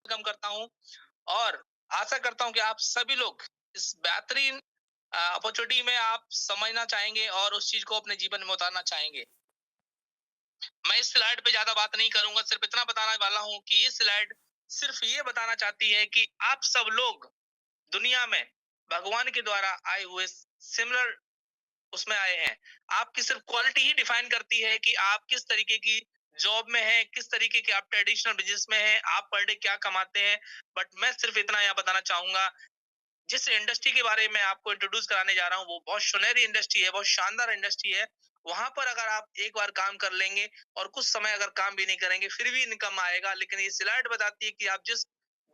Welcome करता हूँ और आशा करता हूँ कि आप सभी लोग इस बेहतरीन अपॉर्चुनिटी में आप समझना चाहेंगे और उस चीज को अपने जीवन में उतारना चाहेंगे। मैं इस स्लाइड पे ज्यादा बात नहीं करूंगा, सिर्फ इतना बताने वाला हूँ कि ये स्लाइड सिर्फ ये बताना चाहती है कि आप सब लोग दुनिया में भगवान के द्वारा आए हुए सिमिलर उसमें आए हैं। आपकी सिर्फ क्वालिटी ही डिफाइन करती है कि आप किस तरीके की जॉब में हैं, किस तरीके के आप ट्रेडिशनल बिजनेस में हैं, आप पर डे क्या कमाते हैं। बट मैं सिर्फ इतना यहाँ बताना चाहूंगा, जिस इंडस्ट्री के बारे में आपको इंट्रोड्यूस कराने जा रहा हूँ वो बहुत सुनहरी इंडस्ट्री है, बहुत शानदार इंडस्ट्री है। वहां पर अगर आप एक बार काम कर लेंगे और कुछ समय अगर काम भी नहीं करेंगे फिर भी इनकम आएगा। लेकिन ये स्लाइड बताती है कि आप जिस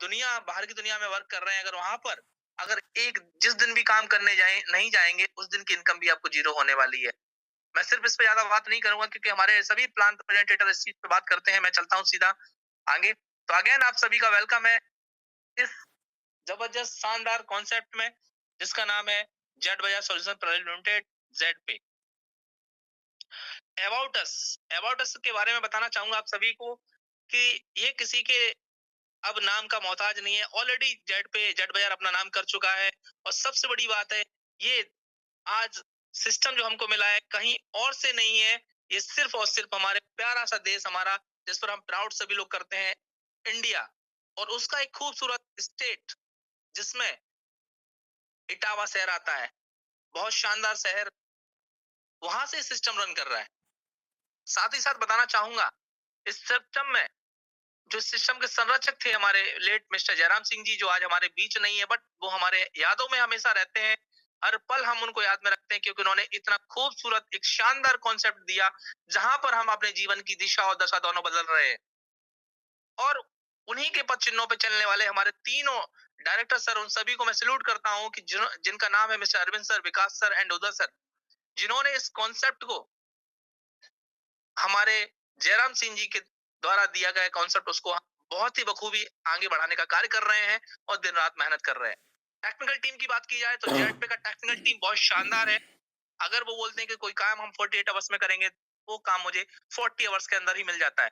दुनिया बाहर की दुनिया में वर्क कर रहे हैं, अगर वहां पर अगर एक जिस दिन भी काम करने जाए नहीं जाएंगे उस दिन की इनकम भी आपको जीरो होने वाली है। मैं सिर्फ इस पे ज्यादा बात नहीं करूंगा क्योंकि हमारे सभी प्लान प्रेजेंटेटर इस चीज पे बात करते हैं। मैं चलता हूँ सीधा आगे। तो अगेन आप सभी का वेलकम है इस जबरदस्त शानदार कॉन्सेप्ट में जिसका नाम है Z Bajaj solution private limited, Z पे। अबाउट अस के बारे में बताना चाहूंगा आप सभी को कि ये किसी के अब नाम का मोहताज नहीं है। ऑलरेडी जेड बाजार अपना नाम कर चुका है। और सबसे बड़ी बात है, ये आज सिस्टम जो हमको मिला है कहीं और से नहीं है। ये सिर्फ और सिर्फ हमारे प्यारा सा देश हमारा, जिस पर हम प्राउड सभी लोग करते हैं, इंडिया। और उसका एक खूबसूरत स्टेट जिसमें इटावा शहर आता है, बहुत शानदार शहर, वहां से सिस्टम रन कर रहा है। साथ ही साथ बताना चाहूंगा, इस सिस्टम में जो सिस्टम के संरक्षक थे हमारे लेट मिस्टर जयराम सिंह जी, जो आज हमारे बीच नहीं है, बट वो हमारे यादों में हमेशा रहते हैं। हर पल हम उनको याद में रखते हैं क्योंकि उन्होंने इतना खूबसूरत एक शानदार कॉन्सेप्ट दिया जहां पर हम अपने जीवन की दिशा और दशा दोनों बदल रहे हैं। और उन्हीं के पद चिन्हों पे चलने वाले हमारे तीनों डायरेक्टर सर, उन सभी को मैं सैल्यूट करता हूं कि जिनका नाम है mister Arvind sir, Vikas sir and Uday sir, जिन्होंने इस कॉन्सेप्ट को हमारे जयराम सिंह जी के द्वारा दिया गया कॉन्सेप्ट उसको बहुत ही बखूबी आगे बढ़ाने का कार्य कर रहे हैं और दिन रात मेहनत कर रहे हैं। टेक्निकल टीम की बात की जाए तो जेड पे का टेक्निकल टीम बहुत शानदार है। अगर वो बोलते हैं कि कोई काम हम 48 आवर्स में करेंगे, वो काम मुझे 40 आवर्स के अंदर ही मिल जाता है।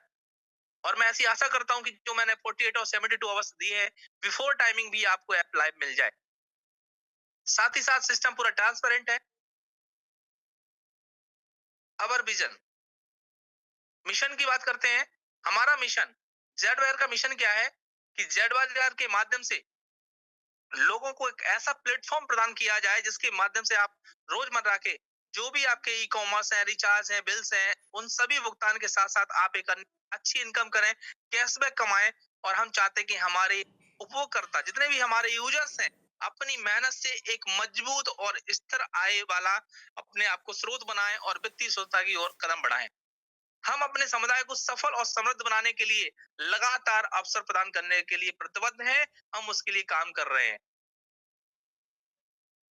और मैं ऐसी आशा करता हूं कि जो मैंने 48 और 72 आवर्स दिए हैं, बिफोर टाइमिंग भी आपको अप्लाई मिल जाए। साथ ही साथ सिस्टम पूरा ट्रांसपेरेंट है। अवर विजन मिशन की बात करते हैं। हमारा मिशन, जेड वायर का मिशन क्या है कि जेड वायर के माध्यम से लोगों को एक ऐसा प्लेटफॉर्म प्रदान किया जाए जिसके माध्यम से आप रोजमर्रा के जो भी आपके ई कॉमर्स है, रिचार्ज है, बिल्स हैं, उन सभी भुगतान के साथ साथ आप एक अच्छी इनकम करें, कैशबैक कमाएं। और हम चाहते हैं कि हमारे उपभोक्ता जितने भी हमारे यूजर्स हैं अपनी मेहनत से एक मजबूत और स्थिर आय वाला अपने आप को स्रोत बनाएं और वित्तीय स्वतंत्रता की ओर कदम बढ़ाएं। हम अपने समुदाय को सफल और समृद्ध बनाने के लिए लगातार अवसर प्रदान करने के लिए प्रतिबद्ध हैं। हम उसके लिए काम कर रहे हैं।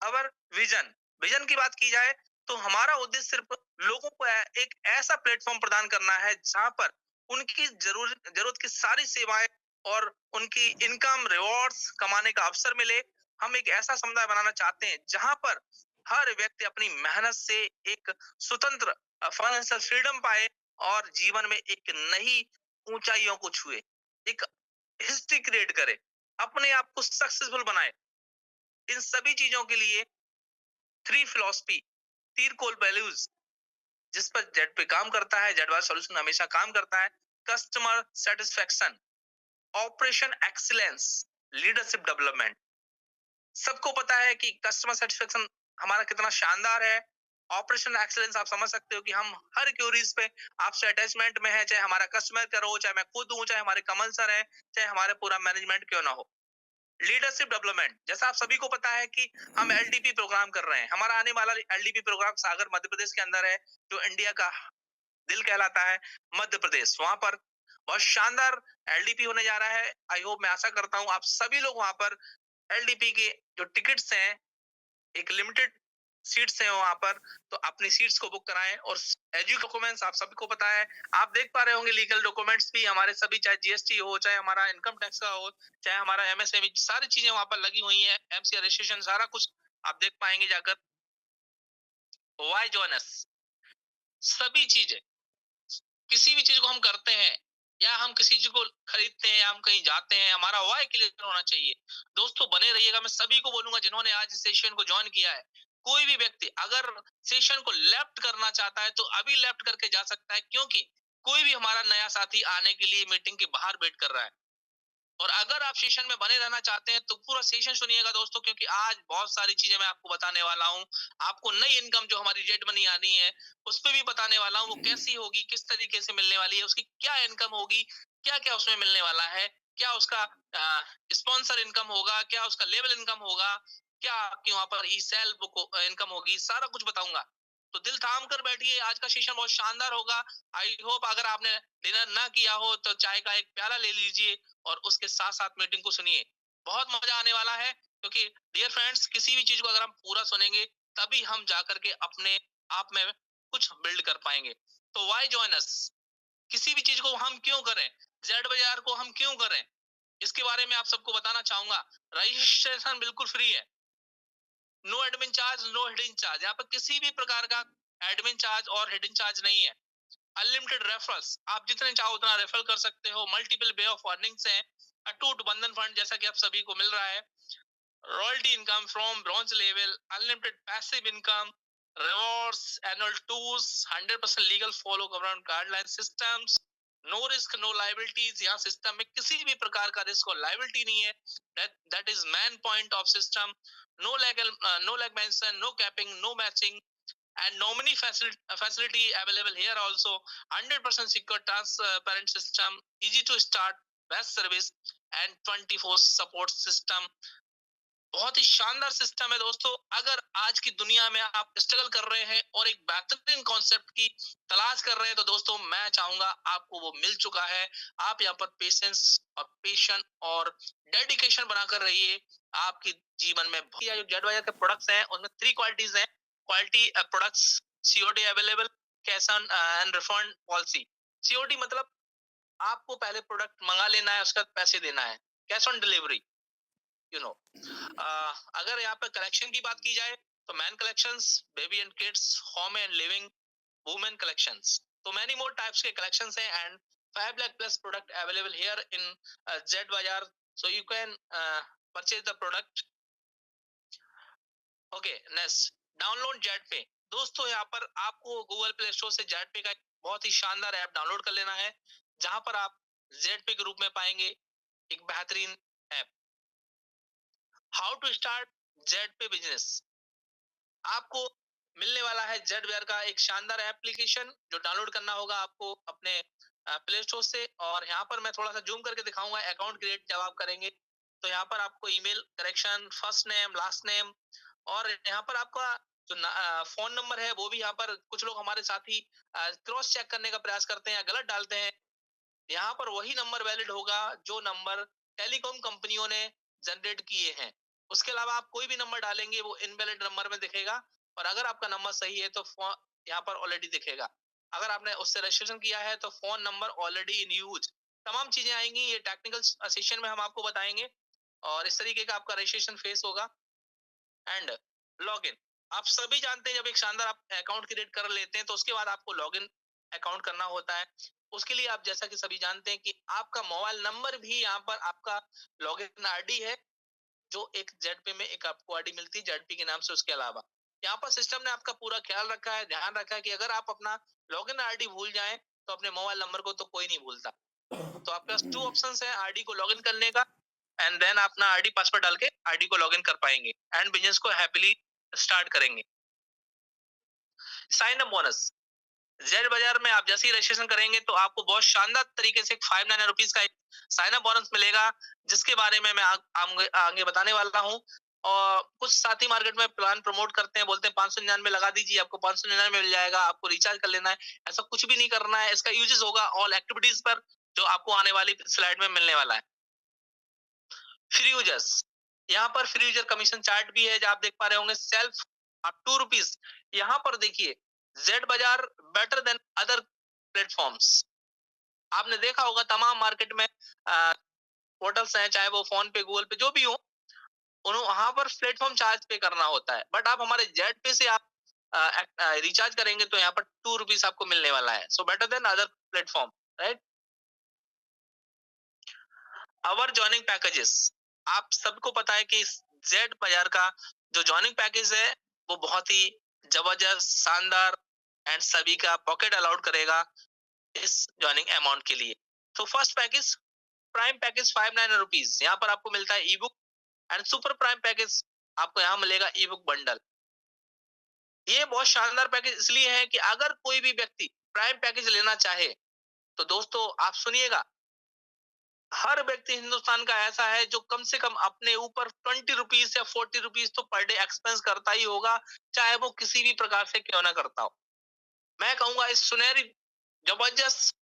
अवर विजन विजन की बात की जाए तो हमारा उद्देश्य सिर्फ लोगों को एक ऐसा प्लेटफॉर्म प्रदान करना है जहां पर उनकी जरूरत की सारी सेवाएं और उनकी इनकम रिवॉर्ड्स कमाने का अवसर मिले। हम एक ऐसा समुदाय बनाना चाहते हैं जहां पर हर व्यक्ति अपनी मेहनत से एक स्वतंत्र फाइनेंशियल फ्रीडम पाए और जीवन में एक नई ऊंचाइयों को छुए, एक हिस्ट्री क्रिएट करे, अपने आप को सक्सेसफुल बनाए। इन सभी चीजों के लिए थ्री फिलोसफी, तीन कोर वैल्यूज जिस पर जेड पे काम करता है, जेड वाला सॉल्यूशन हमेशा काम करता है। Customer satisfaction, operation excellence, leadership development. सबको पता है कि कस्टमर सेटिस्फेक्शन हमारा कितना शानदार है। ऑपरेशन एक्सीलेंस आप समझ सकते हो कि हम हर क्यूरीज पे आपसे अटैचमेंट में है, चाहे हमारा कस्टमर केयर हो, चाहे मैं खुद हूं, चाहे हमारे कमल सर है, चाहे हमारे पूरा मैनेजमेंट क्यों ना हो। लीडरशिप डेवलपमेंट, जैसा आप सभी को पता है कि हम एलडीपी प्रोग्राम कर रहे हैं। हमारा आने वाला एलडीपी प्रोग्राम सागर मध्य प्रदेश के अंदर है, जो इंडिया का दिल कहलाता है, मध्य प्रदेश। वहां पर बहुत शानदार एलडीपी होने जा रहा है। आई होप, मैं आशा करता हूं आप सभी लोग वहां पर एलडीपी के जो टिकट्स हैं, एक लिमिटेड सीट्स हैं वहां पर, तो अपनी सीट्स को बुक कराएं। और एजुकेशन डॉक्यूमेंट्स आप सभी को पता है, आप देख पा रहे होंगे लीगल डॉक्यूमेंट्स भी हमारे सभी, चाहे जीएसटी हो, चाहे हमारा इनकम टैक्स का हो, चाहे हमारा एमएसएमई, सारी चीजें वहां पर लगी हुई हैं। एमसी रजिस्ट्रेशन, सारा कुछ आप देख पाएंगे जाकर। वाई जॉइन अस, सभी चीजें, किसी भी चीज को हम करते हैं या हम किसी चीज को खरीदते हैं या हम कहीं जाते हैं, हमारा वाई क्लियर होना चाहिए। दोस्तों बने रहिएगा। मैं सभी को बोलूंगा जिन्होंने आज इस सेशन को ज्वाइन किया है, कोई भी व्यक्ति अगर सेशन को लेफ्ट करना चाहता है तो अभी लेफ्ट करके जा सकता है, क्योंकि कोई भी हमारा नया साथी आने के लिए मीटिंग के बाहर वेट कर रहा है। और अगर आप सेशन में बने रहना चाहते हैं तो पूरा सेशन सुनिएगा दोस्तों, क्योंकि आज बहुत सारी चीजें मैं आपको बताने वाला हूँ। आपको नई इनकम जो हमारी जेट मनी आनी है उस पर भी बताने वाला हूँ, वो कैसी होगी, किस तरीके से मिलने वाली है, उसकी क्या इनकम होगी, क्या क्या उसमें मिलने वाला है, क्या उसका स्पॉन्सर इनकम होगा, क्या उसका लेवल इनकम होगा, क्या आपकी वहां पर ई सेल बुक इनकम होगी, सारा कुछ बताऊंगा। तो दिल थाम कर बैठिए, आज का सेशन बहुत शानदार होगा। आई होप अगर आपने डिनर ना किया हो तो चाय का एक प्याला ले लीजिए और उसके साथ साथ मीटिंग को सुनिए। बहुत मजा आने वाला है, क्योंकि डियर फ्रेंड्स किसी भी चीज को अगर हम पूरा सुनेंगे तभी हम जाकर के अपने आप में कुछ बिल्ड कर पाएंगे। तो वाई जॉइन अस, किसी भी चीज को हम क्यों करें, जेड बाजार को हम क्यों करें, इसके बारे में आप सबको बताना चाहूंगा। रजिस्ट्रेशन बिल्कुल फ्री है, no admin charge, no hidden charge. यहाँ पर किसी भी प्रकार का एडमिन चार्ज और हिडन चार्ज नहीं है। अनलिमिटेड रेफरल्स, आप जितने चाहो उतना रेफर कर सकते हो। मल्टीपल वे ऑफ अर्निंग्स हैं, अटूट बंधन फंड जैसा कि आप सभी को मिल रहा है। Royalty income from bronze level, unlimited passive income, rewards, annual tours, 100% legal follow government guideline systems, no risk no liabilities. यहाँ सिस्टम में किसी भी प्रकार का रिस्क और लाइबिलिटी नहीं है। That is main point of system. No legal, no leg mention, no capping, no matching, and nominee facility available here also. 100% secure transparent system, easy to start, best service and 24 support system। बहुत ही शानदार system है दोस्तों। अगर आज की दुनिया में आप स्ट्रगल कर रहे हैं और एक बेहतरीन कॉन्सेप्ट की तलाश कर रहे हैं तो दोस्तों मैं चाहूंगा आपको वो मिल चुका है। आप यहाँ पर पेशेंस और पेशन और डेडिकेशन बनाकर रहिए। आपकी जीवन में जो जेड वायर के प्रोडक्ट्स हैं उनमें 3 क्वालिटीज हैं। Quality products, COD available, cash on and refund policy. COD मतलब आपको पहले प्रोडक्ट मंगा लेना है, उसका पैसे देना है। Cash on delivery, you know. अगर यहाँ पे कलेक्शन की बात की जाए तो men collections, baby and kids, home and living, women collections, तो मैनी मोर टाइप्स के कलेक्शंस हैं and 5 lakh plus product available here in Z Bazaar, so you can purchase the product. Okay, next, download Z pay. दोस्तों यहाँ पर आपको Google Play Store से Z pay का एक बहुत ही शानदार ऐप डाउनलोड कर लेना है, जहां पर आप जेड पे के रूप में पाएंगे एक बेहतरीन app. How to start Z pay business. आपको मिलने वाला है जेड वेयर का एक शानदार एप्लीकेशन, जो डाउनलोड करना होगा आपको अपने प्ले स्टोर से। और यहाँ पर मैं थोड़ा सा जूम करके दिखाऊंगा। अकाउंट क्रिएट जब आप करेंगे तो यहाँ पर आपको email correction, first name, last name, और यहाँ पर आपका जो फोन नंबर है वो भी, यहाँ पर कुछ लोग हमारे साथी क्रॉस चेक करने का प्रयास करते हैं या गलत डालते हैं। यहाँ पर वही नंबर वैलिड होगा जो नंबर टेलीकॉम कंपनियों ने जनरेट किए हैं। उसके अलावा आप कोई भी नंबर डालेंगे वो इनवैलिड नंबर में दिखेगा, और अगर आपका नंबर सही है तो यहाँ पर ऑलरेडी दिखेगा। अगर आपने उससे रजिस्ट्रेशन किया है तो phone number already in use, तमाम चीजें आएंगी। ये टेक्निकल सेशन में हम आपको बताएंगे और इस तरीके का आपका रजिस्ट्रेशन फेस होगा। एंड लॉगिन, आप सभी जानते हैं जब एक शानदार आप अकाउंट क्रिएट कर लेते हैं तो उसके बाद आपको लॉगिन अकाउंट करना होता है। उसके लिए आप जैसा कि सभी जानते हैं कि आपका मोबाइल नंबर भी यहाँ पर आपका लॉगिन आईडी है, जो एक जेडपी में एक आपको आईडी मिलती है जेडपी के नाम से। उसके अलावा यहाँ पर सिस्टम ने आपका पूरा ख्याल रखा है, ध्यान रखा है कि अगर आप अपना लॉगिन आईडी भूल जाएं तो अपने मोबाइल नंबर को तो कोई नहीं भूलता। तो आपके पास 2 ऑप्शंस है आईडी को लॉगिन करने का, एंड देन अपना आईडी पासवर्ड डाल के आईडी को लॉगिन कर पाएंगे एंड बिजनेस को हैप्पीली स्टार्ट करेंगे। साइन अप बोनस, जेड बाजार में आप जैसे ही रजिस्ट्रेशन करेंगे तो आपको बहुत शानदार तरीके से 599 रुपीज का एक साइन अप बोनस मिलेगा, जिसके बारे में मैं आगे बताने वाला हूँ। और कुछ साथी मार्केट में प्लान प्रमोट करते हैं, बोलते हैं 599 लगा दीजिए, आपको 599 मिल जाएगा, आपको रिचार्ज कर लेना है। ऐसा कुछ भी नहीं करना है। इसका यूजेस होगा ऑल एक्टिविटीज पर, जो आपको आने वाली स्लाइड में मिलने वाला है। फ्री यूजर्स, यहाँ पर फ्री यूजर कमीशन चार्ट भी है, जो आप देख पा रहे होंगे। सेल्फ आप 2 रुपीज, यहाँ पर देखिए जेड बाजार बेटर देन अदर प्लेटफॉर्म्स। आपने देखा होगा तमाम मार्केट में पोर्टल्स हैं, चाहे वो फोन पे, गूगल पे, जो भी हो, उन्होंने वहां पर प्लेटफॉर्म चार्ज पे करना होता है। बट आप हमारे जेड पे से आप रिचार्ज करेंगे तो यहाँ पर 2 रुपीज आपको मिलने वाला है। So better than other platform, right. Our joining packages, आप सबको पता है कि जेड बाजार का जो जॉइनिंग पैकेज है वो बहुत ही जबरदस्त, शानदार एंड सभी का पॉकेट अलाउड करेगा इस जॉइनिंग अमाउंट के लिए। तो first package, prime package 599 rupees, यहाँ पर आपको मिलता है ई book, and super prime package आपको यहाँ मिलेगा ई बुक बंडल। ये बहुत शानदार पैकेज इसलिए है कि अगर कोई भी व्यक्ति प्राइम पैकेज लेना चाहे तो दोस्तों आप सुनिएगा, हर व्यक्ति हिंदुस्तान का ऐसा है जो कम से कम अपने ऊपर 20 रुपीज या 40 रुपीज तो पर डे एक्सपेंस करता ही होगा, चाहे वो किसी भी प्रकार से क्यों ना करता हो। मैं कहूंगा इस सुनहरी जबरदस्त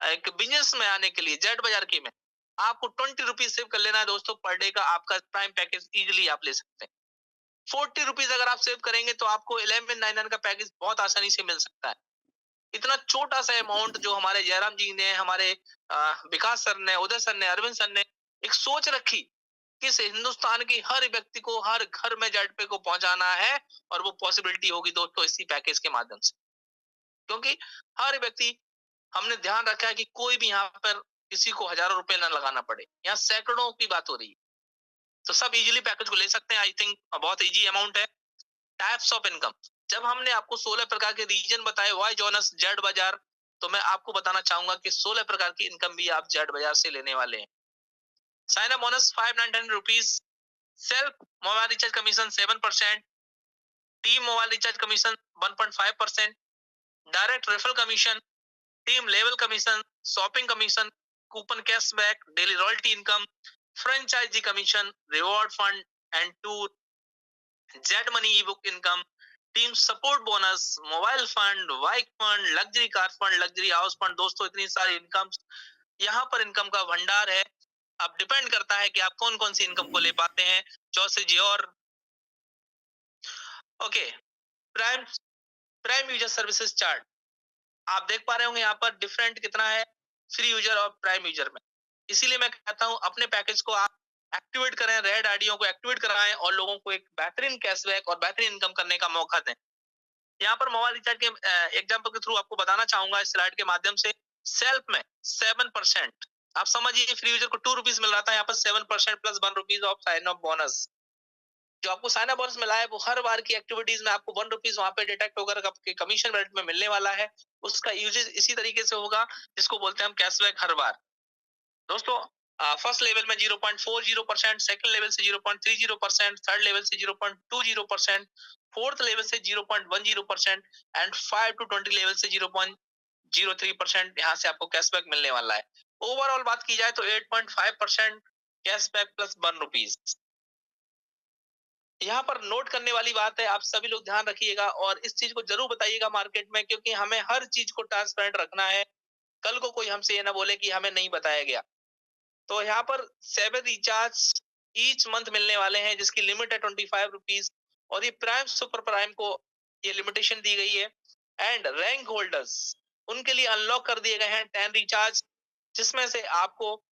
एक बिजनेस में आने के लिए जेड बाजार की में आपको 20 रुपीज सेव कर लेना है दोस्तों पर डे का, आपका प्राइम पैकेज इजिली आप ले सकते हैं। 40 रुपीज अगर आप सेव करेंगे तो आपको 1199 का पैकेज बहुत आसानी से मिल सकता है। इतना छोटा सा अमाउंट जो हमारे जयराम जी ने, हमारे विकास सर ने, उदय सर ने, अरविंद सर ने एक सोच रखी कि इस हिंदुस्तान की हर व्यक्ति को हर घर में जेड पे को पहुंचाना है, और वो पॉसिबिलिटी होगी दोस्तों इसी पैकेज के माध्यम से। क्योंकि हर व्यक्ति, हमने ध्यान रखा है कि कोई भी यहाँ पर किसी को हजारों रुपए ना लगाना पड़े, यहाँ सैकड़ों की बात हो रही है, तो सब इजीली पैकेज को ले सकते हैं। आई थिंक बहुत इजी अमाउंट है। टाइप्स ऑफ इनकम, जब हमने आपको 16 प्रकार के रीजन बताए वाई जॉनस जेड बाजार, तो मैं आपको बताना चाहूंगा कि 16 प्रकार की इनकम भी आप जेड बाजार से लेने वाले हैं। Sign up bonus 599 rupees, self mobile recharge commission 7%, team mobile recharge commission 1.5%, direct referral commission, team level commission, shopping commission, coupon cashback, daily royalty income, franchisee commission, reward fund and tour, Z money e book income, team support bonus, mobile fund, bike fund, luxury car fund, luxury house fund. दोस्तों इतनी सारी income, यहाँ पर income का भंडार है। अब depend करता है कि आप कौन कौन सी इनकम को ले पाते हैं। चौसे और okay, prime prime user services chart आप देख पा रहे होंगे यहाँ पर डिफरेंट कितना है फ्री यूजर और प्राइम यूजर में। इसीलिए मैं कहता हूँ अपने पैकेज को आप एक्टिवेट करें, रेड आईडियो को एक्टिवेट कराएं और लोगों को एक बेहतरीन कैशबैक और बेहतरीन इनकम करने का मौका दें। यहाँ पर मोबाइल रिचार्ज के एग्जांपल के थ्रू आपको बताना चाहूंगा इस स्लाइड के माध्यम से। सेल्फ में 7%, आप समझिए फ्री यूजर को 2 रुपीज मिल रहा था, यहाँ पर 7% plus 1 rupees of sine up bonus. जो आपको साइन अप बोनस मिला है वो हर बार की एक्टिविटीज में आपको 1 रुपीज वहां पे डिटेक्ट होकर आपके कमीशन वैलेट में मिलने वाला है। उसका यूजेज इसी तरीके से होगा जिसको बोलते हैं हम कैशबैक हर बार। दोस्तों फर्स्ट लेवल में 0.40%, सेकंड लेवल से 0.30%, थर्ड लेवल से 0.20%, फोर्थ लेवल से 0.10% एंड 5 to 20 लेवल से 0.03% यहाँ से आपको कैशबैक मिलने वाला है। ओवरऑल बात की जाए तो 8.5% कैशबैक प्लस 1 रुपीज। यहाँ पर नोट करने वाली बात है, आप सभी लोग ध्यान रखिएगा और इस चीज को जरूर बताइएगा मार्केट में, क्योंकि हमें हर चीज को ट्रांसपेरेंट रखना है। कल को कोई हमसे ये ना बोले कि हमें नहीं बताया गया। तो यहाँ पर 7 रिचार्ज ईच मंथ मिलने वाले हैं जिसकी लिमिट है 25 रुपीज, और ये प्राइम सुपर प्राइम को ये लिमिटेशन दी गई है। एंड रैंक होल्डर्स उनके लिए अनलॉक कर दिए गए हैं 10 रिचार्ज, जिसमें से आपको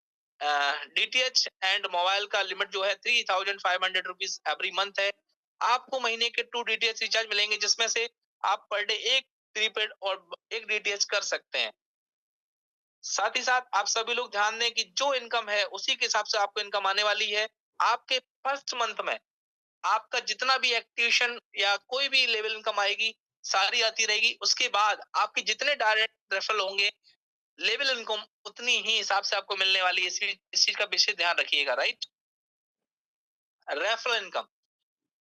डीटीएच एंड मोबाइल का लिमिट जो है 3500 रुपीज एवरी मंथ है। आपको महीने के 2 डीटीएच रिचार्ज मिलेंगे जिसमें से आप पर डे एक प्रीपेड और एक डीटीएच कर सकते हैं। साथ ही साथ आप सभी लोग ध्यान दें कि जो इनकम है उसी के हिसाब से आपको इनकम आने वाली है। आपके फर्स्ट मंथ में आपका जितना भी एक्टिवेशन या कोई भी लेवल इनकम आएगी सारी आती रहेगी। उसके बाद आपके जितने डायरेक्ट रेफरल होंगे लेवल इनकम उतनी ही हिसाब से आपको मिलने वाली है। इस चीज का विशेष ध्यान रखिएगा। राइट, रेफरल इनकम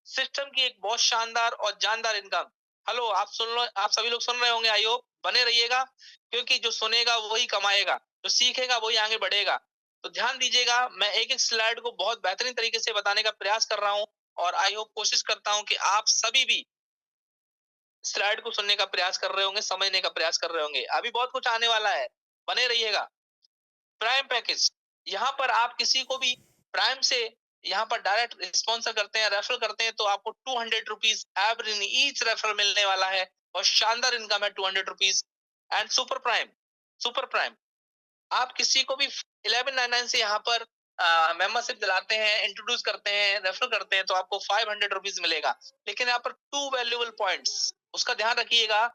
सिस्टम की एक बहुत शानदार और जानदार इनकम। हेलो, आप सुन लो, आप सभी लोग सुन रहे होंगे। आई होप बने रहिएगा, क्योंकि जो सुनेगा वही कमाएगा, जो सीखेगा वही आगे बढ़ेगा। तो ध्यान दीजिएगा, मैं एक एक स्लाइड को बहुत बेहतरीन तरीके से बताने का प्रयास कर रहा हूँ, और आई होप कोशिश करता हूँ कि आप सभी भी स्लाइड को सुनने का प्रयास कर रहे होंगे, समझने का प्रयास कर रहे होंगे। अभी बहुत कुछ आने वाला है, बने रहिएगा। प्राइम पैकेज, यहाँ पर आप किसी को भी प्राइम से यहाँ पर डायरेक्ट स्पॉन्सर करते हैं, रेफर करते हैं, तो आपको 200 रुपीज एवरी ईच रेफर मिलने वाला है, और शानदार इनकम है 200 रुपीज। एंड सुपर प्राइम आप किसी को भी 1199 से यहाँ पर मेंबरशिप दिलाते हैं, इंट्रोड्यूस करते हैं, रेफर करते हैं, तो आपको 500 रुपीज मिलेगा। लेकिन यहाँ पर 2 वैल्यूएबल पॉइंट्स, उसका ध्यान रखिएगा।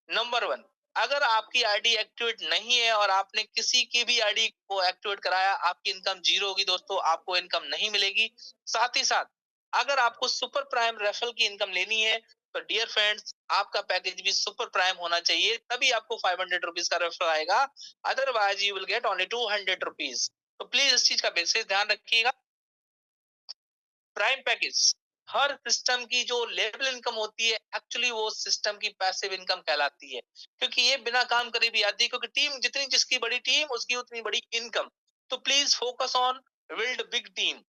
नंबर 1, अगर आपकी आईडी एक्टिवेट नहीं है और आपने किसी की भी आईडी को एक्टिवेट कराया, आपकी इनकम जीरो होगी दोस्तों, आपको इनकम नहीं मिलेगी। साथ ही साथ अगर आपको सुपर प्राइम रेफरल की इनकम लेनी है, तो डियर फ्रेंड्स, आपका पैकेज भी सुपर प्राइम होना चाहिए, तभी आपको 500 रुपीज का रेफरल आएगा। Otherwise you will get only 200 rupees. तो प्लीज इस चीज का विशेष ध्यान रखिएगा। प्राइम पैकेज, हर सिस्टम की जो लेवल इनकम होती है, एक्चुअली वो सिस्टम की पैसिव इनकम कहलाती है, क्योंकि ये बिना काम करे भी आती है, क्योंकि टीम जितनी, जिसकी बड़ी टीम उसकी उतनी बड़ी इनकम। तो please focus on build big team.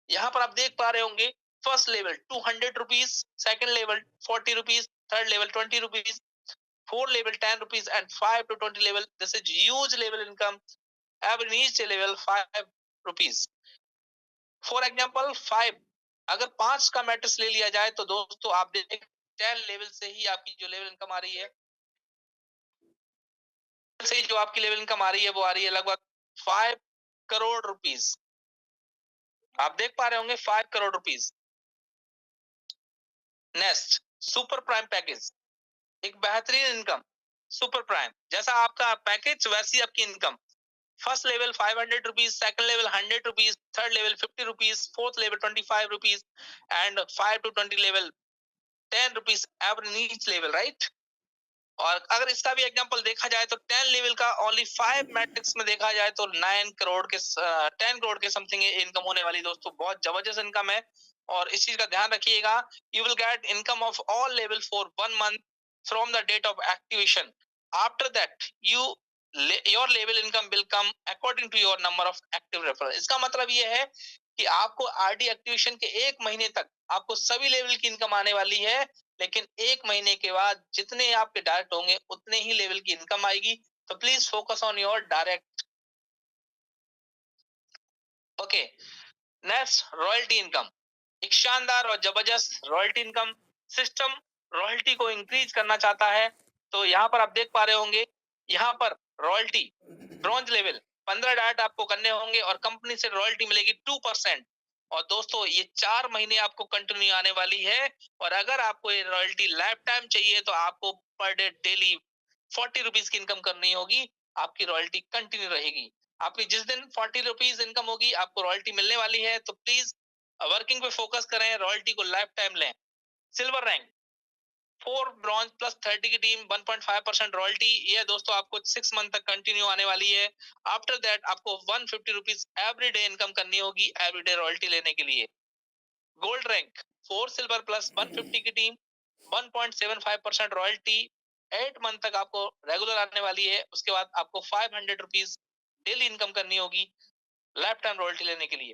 यहाँ पर आप देख पा रहे होंगे, first level 200 rupees, second level 40 rupees, third level 20 rupees, fourth level 10 rupees and 5 to 20 level. This is huge level income. Every नीच लेवल 5 रुपीज। फॉर एग्जाम्पल 5, अगर 5 का मैट्रिक्स ले लिया जाए तो दोस्तों आप देख 10 लेवल से ही आपकी जो लेवल इनकम आ रही है, से जो आपकी लेवल इनकम आ रही है वो आ रही है लगभग 5 करोड़ रुपीज। आप देख पा रहे होंगे 5 crore rupees. Next, super prime package, एक बेहतरीन इनकम। सुपर प्राइम जैसा आपका पैकेज वैसी आपकी income. First level 500 rupees, second level 100 rupees, third level 50 rupees, fourth level 25 rupees and 5 to 20 level 10 rupees every each level, right. और अगर इसका भी एग्जांपल देखा जाए तो 10 लेवल का ओनली 5 मैट्रिक्स में देखा जाए तो 9 करोड़ के 10 करोड़ के समथिंग इनकम होने वाली दोस्तों, बहुत जबरदस्त इनकम है। और इस चीज का ध्यान रखिएगा, you will get income of all level for 1 month from the date of activation. After that you your level income will come according to your number of active referral. इसका मतलब ये है कि आपको आरडी एक्टिवेशन के 1 महीने तक आपको सभी लेवल की इनकम आने वाली है, लेकिन 1 महीने के बाद जितने आपके डायरेक्ट होंगे उतने ही लेवल की इनकम आएगी। तो please focus on your direct. Okay, next, royalty income. एक शानदार और जबरदस्त रॉयल्टी इनकम सिस्टम रॉयल्टी को इंक्रीज करना चाहता है। तो यहाँ पर आप देख पा रहे होंगे, यहाँ पर रॉयल्टी ब्रॉन्ज लेवल 15 डायरेक्ट आपको करने होंगे और कंपनी से रॉयल्टी मिलेगी 2%। और दोस्तों ये 4 महीने आपको कंटिन्यू आने वाली है। और अगर आपको ये रॉयल्टी लाइफ टाइम चाहिए तो आपको पर डे डेली 40 रुपीज की इनकम करनी होगी, आपकी रॉयल्टी कंटिन्यू रहेगी। आपकी जिस दिन 40 रुपीज इनकम होगी आपको रॉयल्टी मिलने वाली है। तो प्लीज वर्किंग पे फोकस करें, रॉयल्टी को लाइफ टाइम लें। सिल्वर रैंक 4 ब्रॉन्ज प्लस 30 की टीम 1.5% रॉयल्टी, ये दोस्तों आपको 6 मंथ तक कंटिन्यू आने वाली है। आफ्टर दैट आपको 150 रुपीज एवरी डे इनकम करनी होगी एवरी डे रॉयल्टी लेने के लिए। गोल्ड रैंक 4 सिल्वर प्लस 150 की टीम 1.75% रॉयल्टी, 8 मंथ तक आपको रेगुलर आने वाली है। उसके बाद आपको 500 रुपीज डेली इनकम करनी होगी लाइफ टाइम रॉयल्टी लेने के लिए।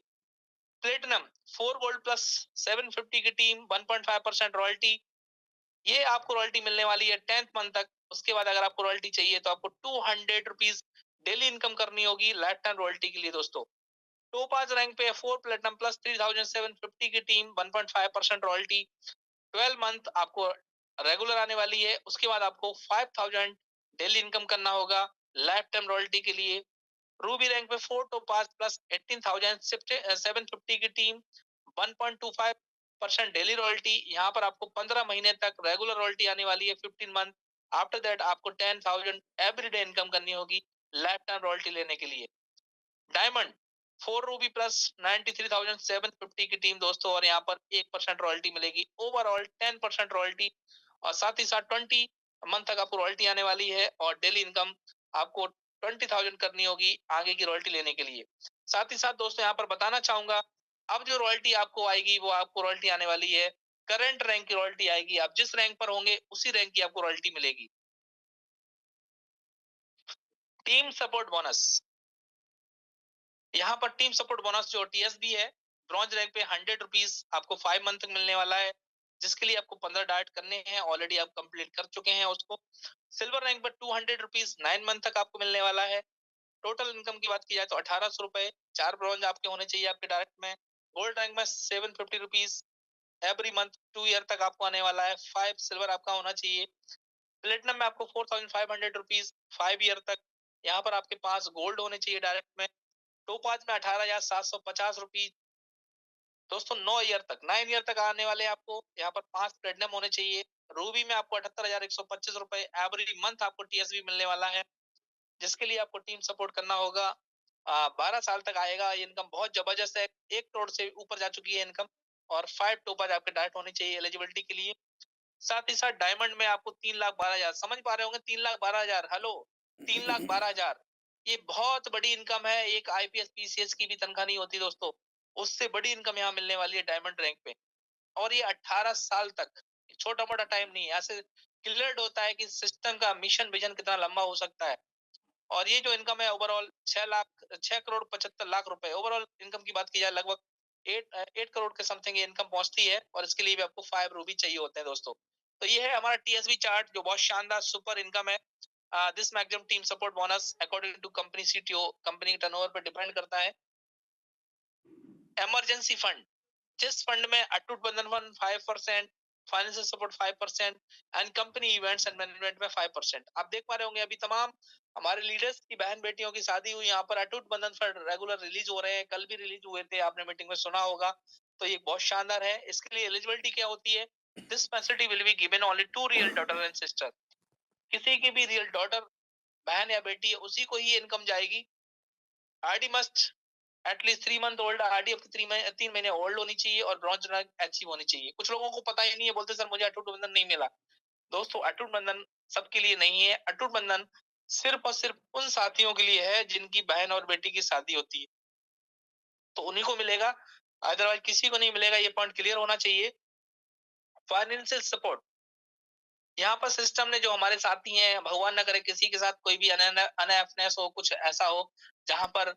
प्लेटिनम 4 गोल्ड प्लस 750 की टीम 1.5% रॉयल्टी, ये आपको रॉयल्टी मिलने वाली है 10th मंथ तक। उसके बाद अगर आपको रॉयल्टी चाहिए तो आपको 200 रुपीज डेली इनकम करनी होगी लाइफ टाइम रॉयल्टी के लिए दोस्तों। टोपाज रैंक पे 4 प्लेटिनम प्लस 3750 की टीम 1.5% रॉयल्टी, 12 मंथ आपको रेगुलर आने वाली है। उसके बाद आपको 5000 डेली इनकम करना होगा लाइफ टाइम रॉयल्टी के लिए। रूबी रैंक पे 4 टोपाज प्लस 18750 की टीम 1.25% डेली रॉयल्टी, यहाँ पर आपको 15 महीने तक रेगुलर रॉयल्टी आने वाली है 15 मंथ। आफ्टर दैट आपको 10,000 एवरीडे इनकम करनी होगी लाइफ टाइम रॉयल्टी लेने के लिए। डायमंड 4 रूबी प्लस 93,750 की टीम दोस्तों, और यहाँ पर 1% रॉयल्टी मिलेगी, ओवरऑल 10% रॉयल्टी। और साथ ही साथ 20 मंथ तक आपको रॉयल्टी आने वाली है और डेली इनकम आपको 20,000 करनी होगी आगे की रॉयल्टी लेने के लिए। साथ ही साथ दोस्तों यहाँ पर बताना चाहूंगा, अब जो रॉयल्टी आपको आएगी वो आपको रॉयल्टी आने वाली है करंट रैंक की रॉयल्टी आएगी। आप जिस रैंक पर होंगे उसी रैंक की आपको रॉयल्टी मिलेगी। टीम सपोर्ट बोनस, यहाँ पर टीम सपोर्ट बोनस जो टीएसबी है, ब्रॉन्ज रैंक पे 100 रुपीज आपको 5 मंथ तक मिलने वाला है, जिसके लिए आपको 15 डाइट करने हैं, ऑलरेडी आप कंप्लीट कर चुके हैं उसको। सिल्वर रैंक पर 200 रुपीज 9 मंथ तक आपको मिलने वाला है। टोटल इनकम की बात की जाए तो 1800 रुपए, 4 ब्रॉन्ज आपके होने चाहिए आपके डायरेक्ट में। गोल्ड रैंक में 750 रुपीज एवरी मंथ 2 ईयर तक आपको आने वाला है। 5 सिल्वर आपका होना चाहिए। प्लेटिनम में आपको 4500 रुपीज 5 ईयर तक, यहाँ पर आपके पास गोल्ड होने चाहिए डायरेक्ट में। टोपाज में 18,750 रुपीज दोस्तों 9 ईयर तक, 9 ईयर तक आने वाले आपको। यहाँ पर 5 प्लेटिनम होने चाहिए। रूबी में आपको 78,125 रुपए एवरी मंथ आपको टीएसबी मिलने वाला है, जिसके लिए आपको टीम सपोर्ट करना होगा। 12 साल तक आएगा। ये इनकम बहुत जबरदस्त है, 1 करोड़ से ऊपर जा चुकी है इनकम, और 5 टोपाज आपके डायरेक्ट होनी चाहिए एलिजिबिलिटी के लिए। साथ ही साथ डायमंड में आपको 3,12,000, समझ पा रहे होंगे, 3,12,000, हेलो, 3,12,000, ये बहुत बड़ी इनकम है। एक आईपीएस पीसीएस की भी तनख्वाह नहीं होती दोस्तों, उससे बड़ी इनकम यहाँ मिलने वाली है डायमंड रैंक पे। और ये 18 साल तक, छोटा मोटा टाइम नहीं है। ऐसे क्लियर्ड होता है कि सिस्टम का मिशन विजन कितना लंबा हो सकता है। और ये जो इनकम है ओवरऑल 6,75,00,000 रुपए ओवरऑल इनकम की बात की जाए, लगभग 8 करोड़ के समथिंग ये इनकम पहुंचती है, और इसके लिए भी आपको 5 रूबी चाहिए होते हैं दोस्तों। तो ये है हमारा टीएसबी चार्ट, जो बहुत शानदार सुपर इनकम है। This maximum team support bonus according to company CTO, company के टर्नओवर पर डिपेंड करता है। इमरजेंसी फंड, जिस फंड में अटूट बंधन fund 5%, financial support 5% and company events and management में 5%। आप देख पा रहे होंगे अभी तमाम हमारे लीडर्स की बहन बेटियों की शादी हुई, यहाँ पर अटूट बंधन फंड रेगुलर रिलीज हो रहे हैं, कल भी रिलीज हुए थे, आपने मीटिंग में सुना होगा। तो ये बहुत शानदार है। इसके लिए एलिजिबिलिटी क्या होती है? This facility will be given only to real daughter and sister. किसी की भी रियल डॉटर, बहन या बेटी है, उसी को ही इनकम जाएगी। RD must at least 3 month old, RD of 3 महीने ओल्ड होनी चाहिए, और ब्रॉन्ज रैंक अचीव होनी चाहिए। कुछ लोगों को पता ही नहीं है, बोलते सर मुझे अटूट बंधन नहीं मिला। दोस्तों अटूट बंधन सबके लिए नहीं है। अटूट बंधन सिर्फ और सिर्फ उन साथियों के लिए है जिनकी बहन और बेटी की शादी होती है, तो उन्हीं को मिलेगा, अदरवाइज किसी को नहीं मिलेगा। ये पॉइंट क्लियर होना चाहिए। फाइनेंशियल सपोर्ट, यहाँ पर सिस्टम ने जो हमारे साथी हैं, भगवान ना करे किसी के साथ कोई भी अनएफनेस हो, कुछ ऐसा हो जहां पर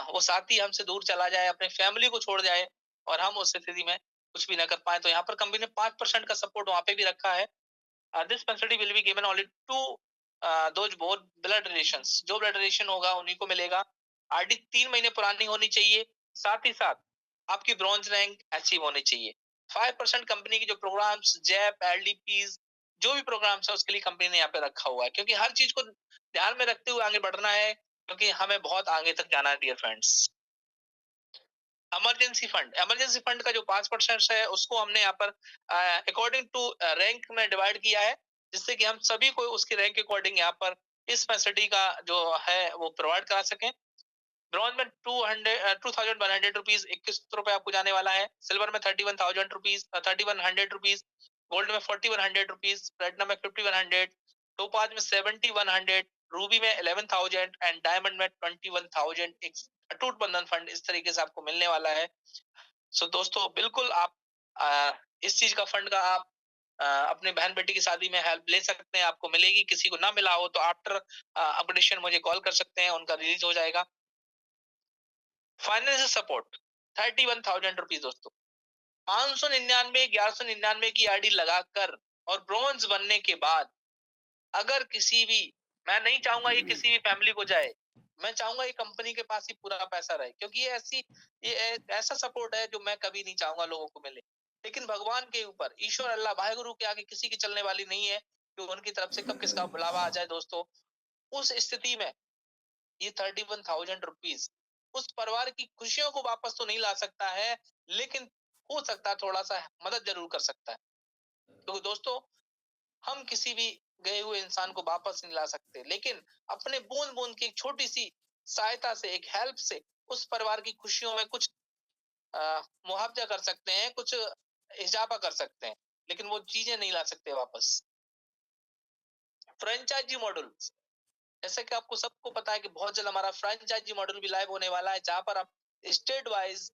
वो साथी हमसे दूर चला जाए, अपने फैमिली को छोड़ जाए, और हम उस स्थिति में कुछ भी ना कर पाए, तो यहाँ पर कंपनी ने 5% का सपोर्ट वहां पे भी रखा है। This facility will be given only to those both blood relations, जो ब्लड रिलेशन होगा उन्हीं को मिलेगा। आरडी 3 महीने पुरानी होनी चाहिए, साथ ही साथ आपकी ब्रॉन्ज रैंक अचीव होनी चाहिए। 5% कंपनी की जो प्रोग्राम्स, जैप, एलडीपीज, जो भी प्रोग्राम्स है उसके लिए कंपनी ने यहाँ पे रखा हुआ है, क्योंकि हर चीज को ध्यान में रखते हुए आगे बढ़ना है, क्योंकि हमें बहुत आगे तक जाना है डियर फ्रेंड्स। इमरजेंसी फंड का जो 5% है उसको हमने यहाँ पर अकॉर्डिंग टू रैंक में डिवाइड किया है, जिससे कि हम सभी को उसकी रैंक के अकॉर्डिंग यहाँ पर इस फैसिलिटी का जो है वो प्रोवाइड करा सकें। ब्रॉन्ज में 2,100 रुपीज 21 रुपए आपको जाने वाला है। सिल्वर में 31,100 रुपीज, गोल्ड में 4,100 रुपीज, प्लेटिनम में 5,100, टोपाज में 7,100, रूबी में 11,000 एंड डायमंड में 21,000। एक अटूट बंधन फंड इस तरीके से आपको मिलने वाला है। सो दोस्तों बिल्कुल आप इस चीज का फंड का आप अपने बहन बेटी की शादी में हेल्प ले सकते हैं, आपको मिलेगी। किसी को ना मिला हो तो आफ्टर अपडेशन मुझे कॉल कर सकते हैं, उनका रिलीज हो जाएगा। फाइनेंशियल सपोर्ट 31,000 रुपीज दोस्तों, 599 1199 की आईडी लगाकर और ब्रॉन्ज बनने के बाद, अगर किसी भी, मैं नहीं चाहूंगा ये किसी भी फैमिली को जाए, मैं चाहूंगा ये कंपनी के पास ही पूरा पैसा रहे, क्योंकि ये ऐसा सपोर्ट है जो मैं कभी नहीं चाहूंगा लोगों को मिले। लेकिन भगवान के ऊपर, ईश्वर अल्लाह वाहेगुरु के आगे किसी की चलने वाली नहीं है कि उनकी तरफ से कब किसका बुलावा आ जाए दोस्तों। उस स्थिति में ये 31,000 रुपीज उस परिवार की खुशियों को वापस तो नहीं ला सकता है, लेकिन हो सकता है थोड़ा सा मदद जरूर कर सकता है। तो दोस्तों हम किसी भी गए हुए इंसान को वापस नहीं ला सकते, लेकिन अपने बूंद बूंद की एक छोटी सी सहायता से, एक हेल्प से उस परिवार की खुशियों में कुछ मुआवजा कर सकते हैं, कुछ इजाफा कर सकते हैं, लेकिन वो चीजें नहीं ला सकते वापस। फ्रेंचाइजी मॉडल, जैसे कि आपको सबको पता है कि बहुत जल्द हमारा फ्रेंचाइजी मॉडल भी लाइव होने वाला है, जहां पर हम स्टेट वाइज,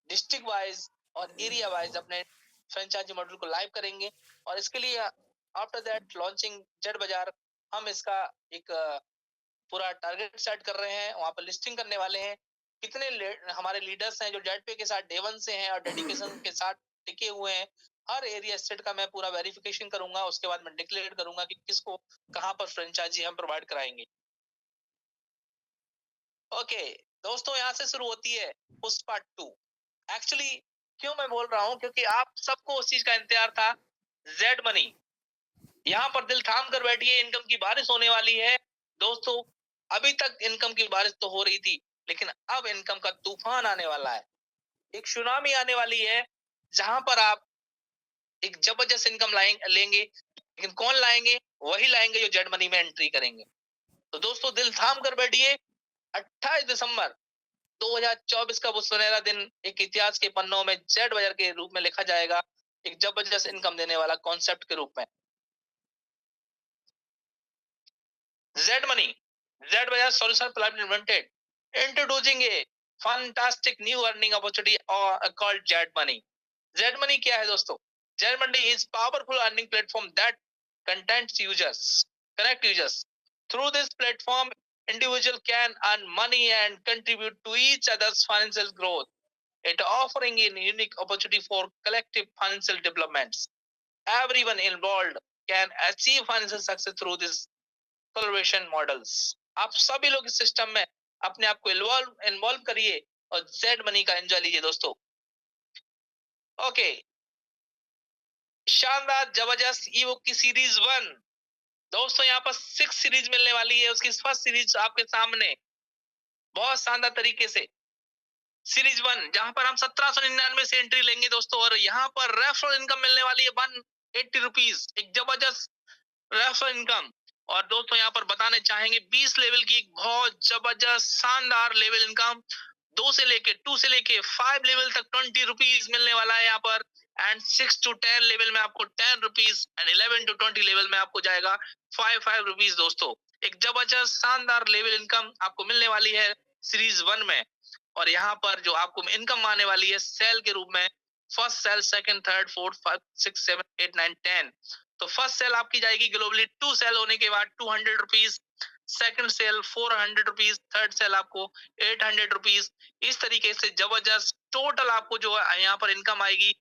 डिस्ट्रिक्ट वाइज और एरिया वाइज अपने फ्रेंचाइजी मॉडल को लाइव करेंगे। और इसके लिए आफ्टर दैट लॉन्चिंग जेड बाजार, हम इसका एक पूरा टारगेट सेट कर रहे हैं, वहां पर लिस्टिंग करने वाले हैं। कितने हमारे लीडर्स हैं जो जेड पे के साथ डे 1 से हैं और डेडिकेशन के साथ टिके हुए हैं, हर एरिया स्टेट का मैं पूरा वेरिफिकेशन करूंगा। उसके बाद मैं डिक्लेयर करूंगा कि किसको कहां पर फ्रेंचाइजी हम प्रोवाइड कराएंगे। ओके दोस्तों, यहाँ से शुरू होती है पुष्पा 2। एक्चुअली क्यों मैं बोल रहा हूँ, क्योंकि आप सबको उस चीज का इंतजार था। जेड मनी, यहाँ पर दिल थाम कर बैठिए, इनकम की बारिश होने वाली है दोस्तों। अभी तक इनकम की बारिश तो हो रही थी, लेकिन अब इनकम का तूफान आने वाला है, एक सुनामी आने वाली है, जहां पर आप एक जबरदस्त इनकम लेंगे, लेकिन कौन लाएंगे? वही लाएंगे जो जेड मनी में एंट्री करेंगे। तो दोस्तों दिल थाम कर बैठिए, 28 दिसंबर 2024 का वो सुनहरा दिन एक इतिहास के पन्नों में जेड बाजार के रूप में लिखा जाएगा, एक जबरदस्त इनकम देने वाला कॉन्सेप्ट के रूप में। जेड मनी, जेड बाजार सॉल्यूशन प्लेटफॉर्म इन्वेंटेड, इंट्रोड्यूसिंग ए fantastic new earning opportunity called Z money. Z money क्या है दोस्तों? Z money is powerful earning platform that contents users, connect users. Through this platform, individual can earn money and contribute to each other's financial growth. It offering a unique opportunity for collective financial developments. Everyone involved can achieve financial success through this collaboration models. आप सभी लोग इस system में अपने आप को involve करिए और जेड मनी का एंजॉय लीजिए दोस्तों। ओके, शानदार जबरदस्त ई बुक की सीरीज 1 दोस्तों, यहाँ पर 6 सीरीज मिलने वाली है। उसकी फर्स्ट सीरीज आपके सामने बहुत शानदार तरीके से सीरीज 1, जहां पर हम 1799 से एंट्री लेंगे दोस्तों, और यहाँ पर रेफरल इनकम मिलने वाली है 180 रुपीज, एक जबरदस्त रेफरल इनकम। और दोस्तों यहाँ पर बताने चाहेंगे 20 लेवल की एक बहुत जबरदस्त शानदार लेवल इनकम, 2 से लेके 5 लेवल तक 20 रुपीज मिलने वाला है यहाँ पर। एंड 6 to 10 लेवल में आपको 10 रुपीज एंड 11 to 20 लेवल में आपको जाएगा 5 रुपीज दोस्तों। एक जबरदस्त शानदार लेवल इनकम आपको मिलने वाली है सीरीज 1 में। और यहाँ पर जो आपको इनकम आने वाली है सेल के रूप में, first cell, second, third, fourth, 5, 6, 7, 8, 9, 10। तो फर्स्ट सेल आपकी जाएगी ग्लोबली 2 सेल होने के बाद 200 rupees, second cell 400 rupees, third cell आपको 800 रुपीज। इस तरीके से जबरदस्त टोटल आपको जो है यहाँ पर इनकम आएगी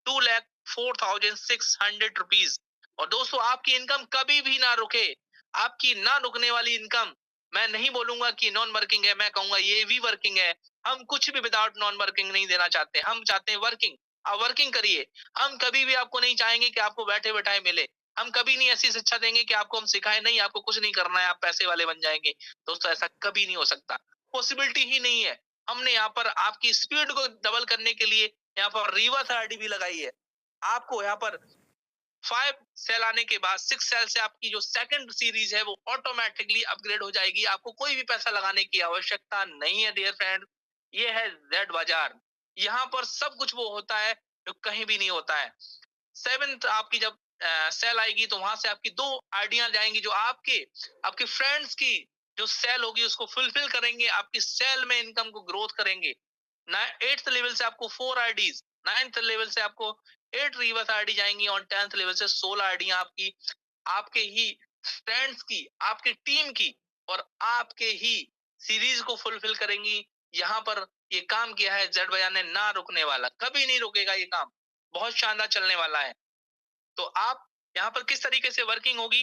2,04,600 रुपीज। और दोस्तों आपकी इनकम कभी भी ना रुके, आपकी ना रुकने वाली इनकम। मैं नहीं बोलूंगा कि नॉन वर्किंग है, मैं कहूंगा ये भी वर्किंग है। हम कुछ भी विदाउट नॉन वर्किंग नहीं देना चाहते, हम चाहते हैं वर्किंग। आप वर्किंग करिए। हम कभी भी आपको नहीं चाहेंगे कि आपको बैठे बैठाए मिले। हम कभी नहीं ऐसी शिक्षा देंगे कि आपको हम सिखाएं नहीं, आपको कुछ नहीं करना है, आप पैसे वाले बन जाएंगे। दोस्तों ऐसा कभी नहीं हो सकता, पॉसिबिलिटी ही नहीं है। हमने यहाँ पर आपकी स्पीड को डबल करने के लिए यहाँ पर रिवर्स आरडी भी लगाई है। आपको यहाँ पर 5 सेल आने के बाद 6 सेल से आपकी जो सेकंड सीरीज है वो ऑटोमेटिकली अपग्रेड हो जाएगी। आपको कोई भी पैसा लगाने की आवश्यकता नहीं है डियर फ्रेंड। ये है जेड बाजार। यहाँ पर सब कुछ वो होता है जो कहीं भी नहीं होता है। 7th आपकी जब सेल आएगी तो वहां से आपकी 2 आइडिया जाएंगी जो आपके आपके फ्रेंड्स की जो सेल होगी उसको फुलफिल करेंगे, आपकी सेल में इनकम को ग्रोथ करेंगे। 8th लेवल से आपको 4 आईडीज, 9th लेवल से आपको 8 रिवर्स आईडी जाएंगी और 10th लेवल से 16 आईडियां आपकी आपके ही फ्रेंड्स की, आपके टीम की और आपके ही सीरीज को फुलफिल करेंगी। यहाँ पर ये काम किया है जेड भैया ने, ना रुकने वाला, कभी नहीं रुकेगा ये काम, बहुत शानदार चलने वाला है। तो आप यहाँ पर किस तरीके से वर्किंग होगी?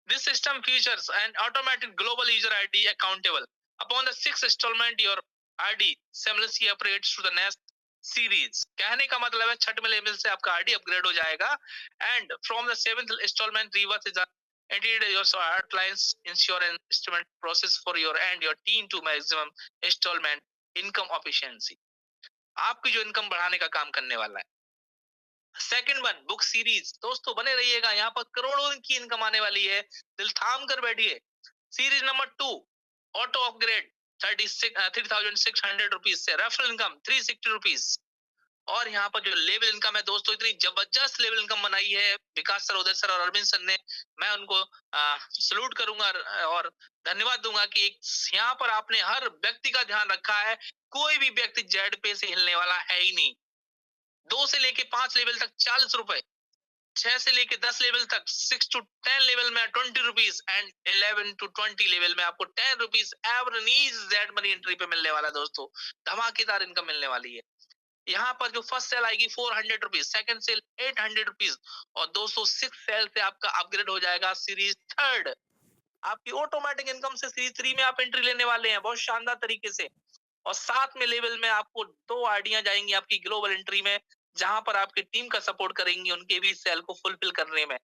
This system features and automatic global user ID accountable upon the 6th instalment your ID seamlessly upgrades to the next series. कहने का मतलब है 6वें लेवल से आपका आईडी अपग्रेड हो जाएगा and from the 7th instalment reverse is edited your outlines insurance instrument process for your and your team to maximum installment income efficiency। आपकी जो इनकम बढ़ाने का काम करने वाला है। सेकंड वन बुक सीरीज, दोस्तों बने रहिएगा, यहाँ पर करोड़ों की इनकम आने वाली है, दिल थाम कर बैठिए। Series number 2 auto upgrade 3600 rupees से रेफरल इनकम 360 रुपीज। और यहाँ पर जो लेवल इनकम है दोस्तों, इतनी जबरदस्त लेवल इनकम बनाई है विकास सर, उदय सर और अरविंद सर ने। मैं उनको सलूट करूंगा और धन्यवाद दूंगा कि यहाँ पर आपने हर व्यक्ति का ध्यान रखा है। कोई भी व्यक्ति जेड पे से हिलने वाला है ही नहीं। 2 से लेके 5 लेवल तक 40 रुपए, 6 से लेके 10 लेवल तक 6 to 10 लेवल में 20 रुपीज एंड 11 to 20 लेवल में आपको 10 rupees average Z money entry पे मिलने वाला दोस्तों। धमाकेदार इनकम मिलने वाली है। यहाँ पर जो फर्स्ट सेल आएगी 400 रुपीज, सेकंड सेल 800 रुपीज और 206 सेल से आपका अपग्रेड हो जाएगा सीरीज 3rd। आपकी ऑटोमेटिक इनकम से सीरीज 3 में आप एंट्री लेने वाले हैं बहुत शानदार तरीके से। और 7वें लेवल में आपको 2 आईडियां जाएंगी आपकी ग्लोबल एंट्री में, जहां पर आपकी टीम का सपोर्ट करेंगी उनके भी सेल को फुलफिल करने में।